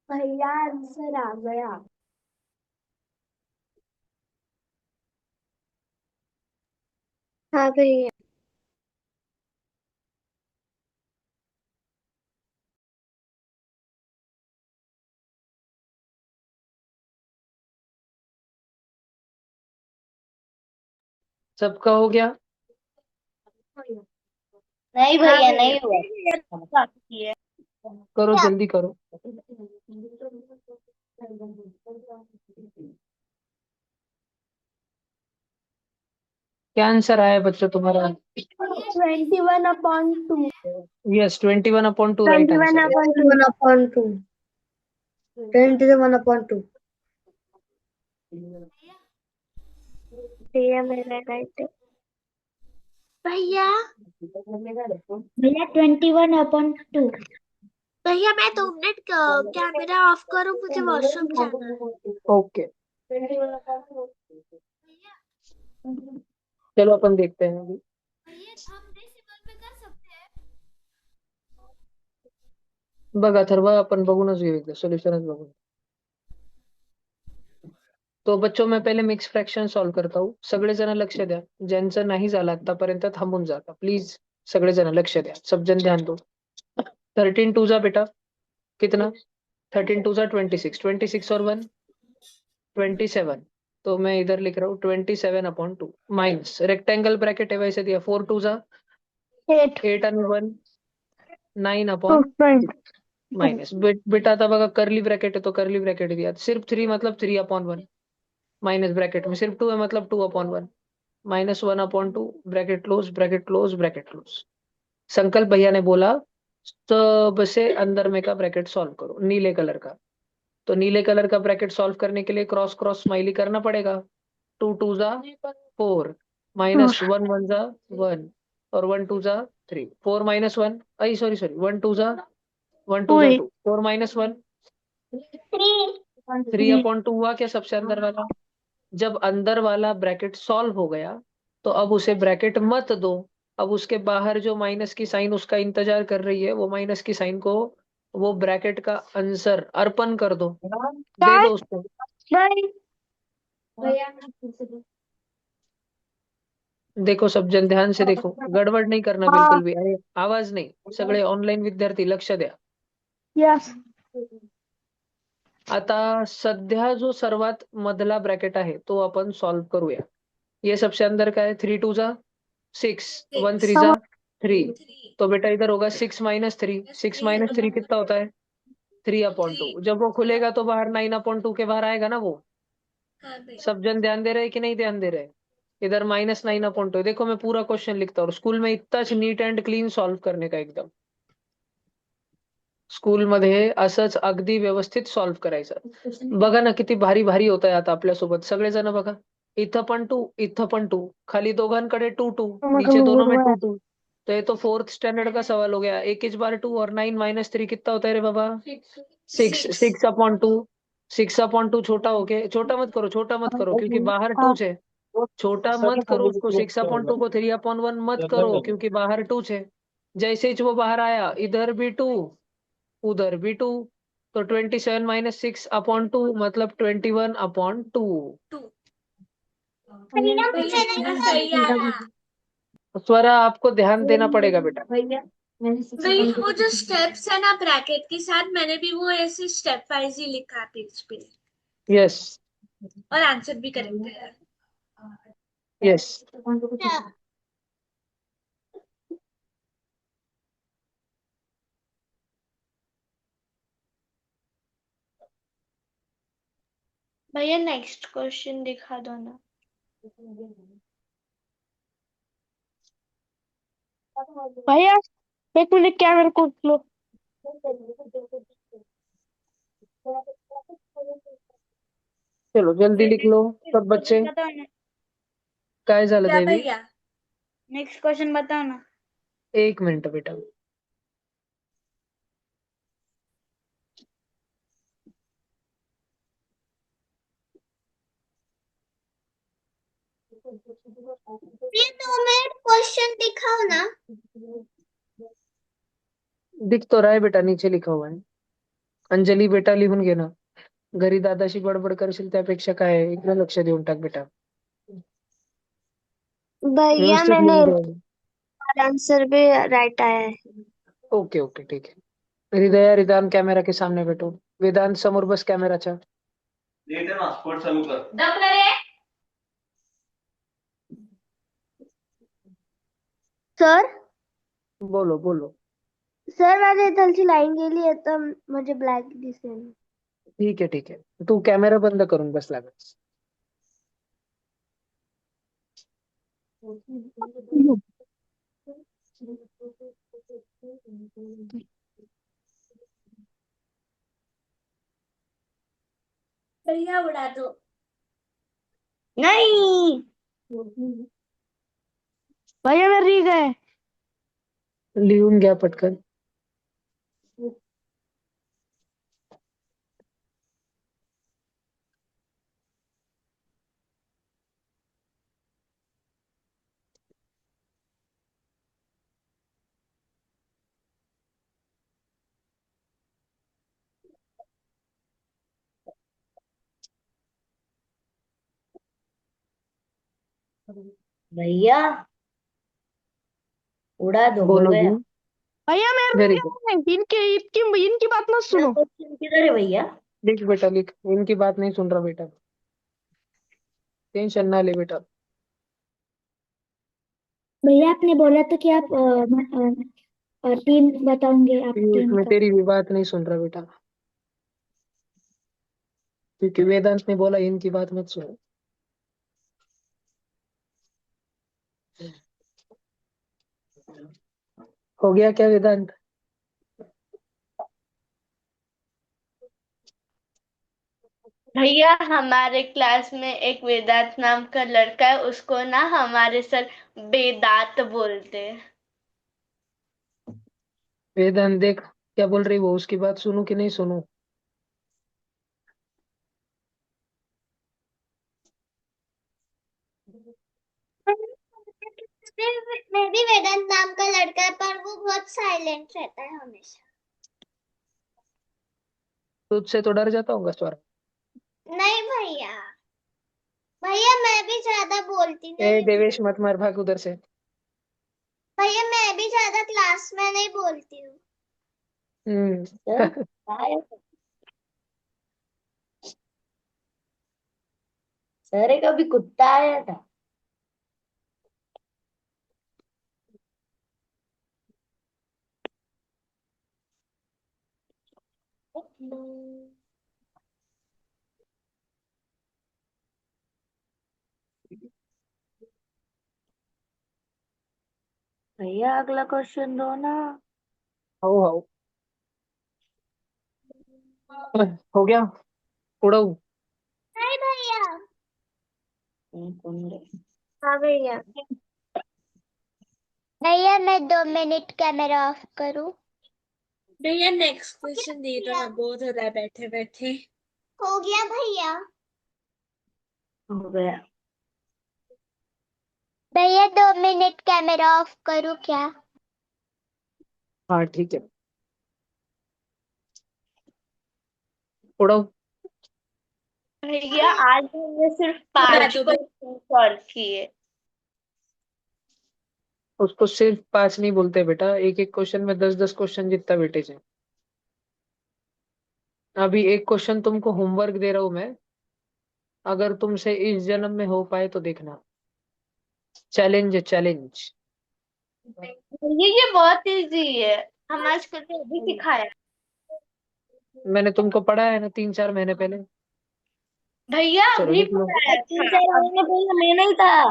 भैया आंसर आ गया। हाँ भैया। सबका हो गया? नहीं हाँ भैया, भैया। नहीं हुआ। बाकी है। करो जल्दी करो। क्या आंसर आया बच्चों तुम्हारा? 21/2। यस, 21/2 राइट 21 आंसर है। upon 2। 21/2। 21/2। भैया मेरा राइट है। भैया भैया 21/2। भैया मैं 2 मिनट कैमरा ऑफ करूँ, मुझे वॉशरूम जाना है। ओके, चलो अपन देखते हैं अभी। भैया हम डेसिमल में कर सकते हैं? बघ अथर्वा, आपण बघूनच घेऊ एकदा, सोल्युशनच बघून. तो बच्चों मैं पहले मिक्स फ्रॅक्शन सॉल्व करता हूँ. सगळेजण लक्ष द्या. ज्यांचं नाही झालं आतापर्यंत थांबून जाता प्लीज. सगळेजण लक्ष द्या. सब जन ध्यान दो. 13 2 बेटा कितना? 13 2 26, 26 और 1 27. तो मैं इधर लिख रहा हूँ 27/2 माइनस रेक्टेंगल ब्रैकेट है वैसे दिया 4 2 8 8 and 1 9/2 माइनस बेटा आता बघा कर्ली ब्रैकेट है तो कर्ली ब्रैकेट दिया सिर्फ 3 मतलब 3/1 माइनस ब्रैकेट में सिर्फ 2 है मतलब 2/1 minus 1/2 bracket close bracket close bracket close. संकल्प भैया ने बोला सब से अंदर में का ब्रैकेट सॉल्व करो नीले कलर का. तो नीले कलर का ब्रैकेट सॉल्व करने के लिए क्रॉस क्रॉस स्माइली करना पड़ेगा. 2 2 4 माइनस 1 1 1 और 1 2 3 4 माइनस 1 आई सॉरी सॉरी 1 2 1 2 2 4 माइनस 1 3/2 हुआ क्या सबसे अंदर वाला. जब अंदर वाला ब्रैकेट सॉल्व हो गया तो अब उसे ब्रैकेट मत दो. अब उसके बाहर जो माइनस की साइन उसका इंतजार कर रही है वो माइनस की साइन को वो ब्रैकेट का आंसर अर्पण कर दो. दे दो उसको. देखो सब जन ध्यान से देखो. गडबड नहीं करना बिल्कुल भी. अरे आवाज नाही. सगळे ऑनलाईन विद्यार्थी लक्ष द्या. यस आता सध्या जो सर्वात मधला ब्रॅकेट आहे तो आपण सॉल्व करूया. ये सबसे अंदर का है 3 2 6 1 3 3. तो बेटा इधर होगा 6 माइनस 3 6 माइनस 3 कितना होता है 3/2. जब वो खुलेगा तो बाहर 9/2 के बाहर आएगा ना वो. सब जन ध्यान दे रहे हैं कि नहीं ध्यान दे रहे हैं. इधर -9/2. देखो मैं पूरा क्वेश्चन लिखता हूँ. स्कूल में इतनाच नीट अँड क्लीन सॉल्व करने का एकदम. स्कूलमध्ये असंच अगदी व्यवस्थित सॉल्व करायचं. बघा ना किती भारी भारी होत आहे आता आपल्यासोबत. सगळेजण बघा. इथं पण 2 इथं पण 2 खाली दोघांकडे 2 2 नीचे दोनों में 2 2. तो ये तो फोर्थ स्टैंडर्ड का सवाल हो गया. 1 बार 2 और 9 माइनस 3 कितना होता है रे बाबा 6 6/2. 6/2 छोटा हो गया. छोटा मत करो क्योंकि बाहर 2 है. छोटा मत करो उसको. 6/2 को 3/1 मत करो क्योंकि बाहर 2 है. जैसे ही वो बाहर आया इधर भी 2 उधर भी 2. तो 27 माइनस 6/2 मतलब 21/2. स्वरा आपको ध्यान देना पड़ेगा बेटा. भैया वो जो स्टेप्स है ना ब्रैकेट के साथ, मैंने भी वो ऐसे स्टेप वाइज ही लिखा है पेज पे, यस और आंसर भी करेक्ट है। यस. भैया नेक्स्ट क्वेश्चन दिखा दो ना. भैया 1 मिनट कैमरा को लो. चलो जल्दी लिख लो सब बच्चे. बताओ ना. काय झालं क्या देवी. भैया? नेक्स्ट क्वेश्चन बताओ ना. 1 मिनिट बेटा. ये 2 मिनट क्वेश्चन दिखाओ ना। दिख तो रहा है बेटा नीचे लिखा हुआ है. अंजली बेटा लिहून घे ना. घरी दादाशी बडबड करशील त्यापेक्षा काय आहे, इकडे लक्ष देऊन टाक बेटा. भैया व्यवस्थित मैंने लिहून घे. आंसर भी राइट आया है. ओके ओके ठीक है. हृदया रिदान कॅमेरा के सामने बैठो. वेदांत समोर बस कॅमेराच्या. सर बोलो बोलो. सर माझ्या इथलची लाईन गेली आहे तर म्हणजे ब्लॅक दिसेल. ठीक आहे ठीक आहे. तू कॅमेरा बंद करून बस लागेल. भैया उड़ा दो. नहीं भैया मैं री गए. लिहून घ्या पटकन. भैया उड़ा दो, हो बोलो गया. जी. भैया मैं व्हेरी गुड. इनकी बात मत सुनो. क्वेश्चन किधर है भैया? लिख बेटा लिख. इनकी बात नहीं सुन रहा बेटा. टेंशन ना ले बेटा. भैया आपने बोला था कि आप टीम बताओगे, आप पीयूष टीम मैं का. तेरी भी बात नहीं सुन रहा बेटा. क्योंकि वेदांत ने बोला इनकी बात मत सुनो. हो गया क्या वेदांत? भैया हमारे क्लास में एक वेदांत नाम का लड़का है, उसको ना हमारे सर बेदांत बोलते हैं. वेदांत देख क्या बोल रही वो, उसकी बात सुनूं कि नहीं सुनूं? मैं भी वेदांत नाम का लड़का है पर वो बहुत साइलेंट रहता है हमेशा. तुझसे तो डर जाता होगा स्वर. नहीं भैया, भैया मैं भी ज्यादा बोलती ए नहीं हूँ. देवेश मत मार, भाग उधर से. भैया मैं भी ज्यादा क्लास में नहीं बोलती हूँ. हम्म. सर कभी कुत्ता आया था. भैया अगला क्वेश्चन दो ना. आओ आओ. हो गया. उड़ाऊ. नहीं भैया. कौन रे? हाँ भैया. भैया मैं 2 मिनट कैमरा ऑफ करूँ. भैया नेक्स्ट क्वेश्चन दे दो ना, बोर हो रहा है बैठे बैठे. हो गया भैया. हो गया. भैया 2 मिनट कैमरा ऑफ करूँ क्या? हाँ ठीक है. उड़ाऊ. भैया आज हमने सिर्फ 5 क्वेश्चन सॉल्व किए. उसको सिर्फ 5 नहीं बोलते बेटा, एक एक क्वेश्चन में 10-10 क्वेश्चन जितना वेटेज है. अभी एक क्वेश्चन तुमको होमवर्क दे रहा हूं मैं. अगर तुमसे इस जन्म में हो पाए तो देखना. चैलेंज है चैलेंज. भैया ये बहुत इजी है, हमारे स्कूल में अभी सिखाया. मैंने तुमको पढ़ाया है ना 3-4 महीने पहले. भैया चलो अभी लिख लो. पढ़ाया था. 3-4 महीने पहले मैं नहीं था.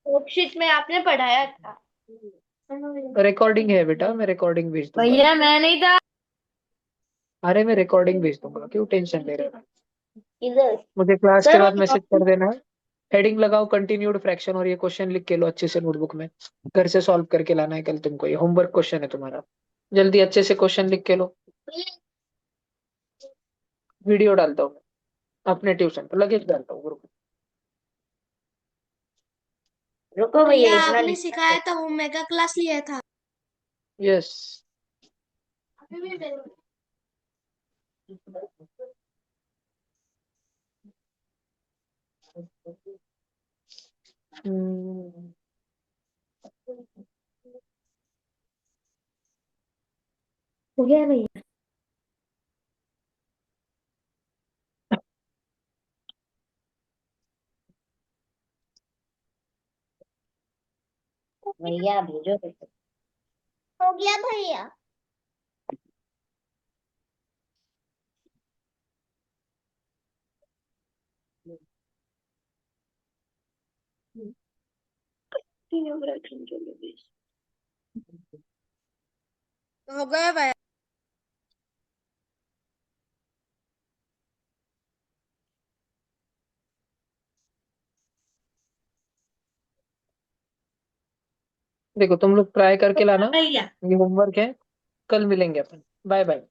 वर्कशीट में आपने पढ़ाया था. रिकॉर्डिंग है बेटा, मैं रिकॉर्डिंग भेज दूंगा. भैया मैं नहीं था. अरे मैं रिकॉर्डिंग भेज दूंगा, क्यों टेंशन ले रहे हो? इधर मुझे क्लास के सर बाद मैसेज कर देना. हेडिंग लगाओ कंटिन्यूड फ्रैक्शन और ये क्वेश्चन लिख के लो अच्छे से नोटबुक में. घर से सॉल्व करके लाना है कल तुमको, ये होमवर्क क्वेश्चन है तुम्हारा. जल्दी अच्छे से क्वेश्चन लिख के लो. वीडियो डालता हूँ मैं अपने ट्यूशन पर, लगेज डालता हूँ ग्रुप में. रुको भैया इतना आपने लिख. सिखाया था वो मेगा क्लास लिया था. यस. हम्म, हो गया भैया? भैया भेजो। हो गया भैया। हो गया भाई। देखो तुम लोग ट्राई करके लाना, भैया ये होमवर्क है, कल मिलेंगे अपन। Bye bye.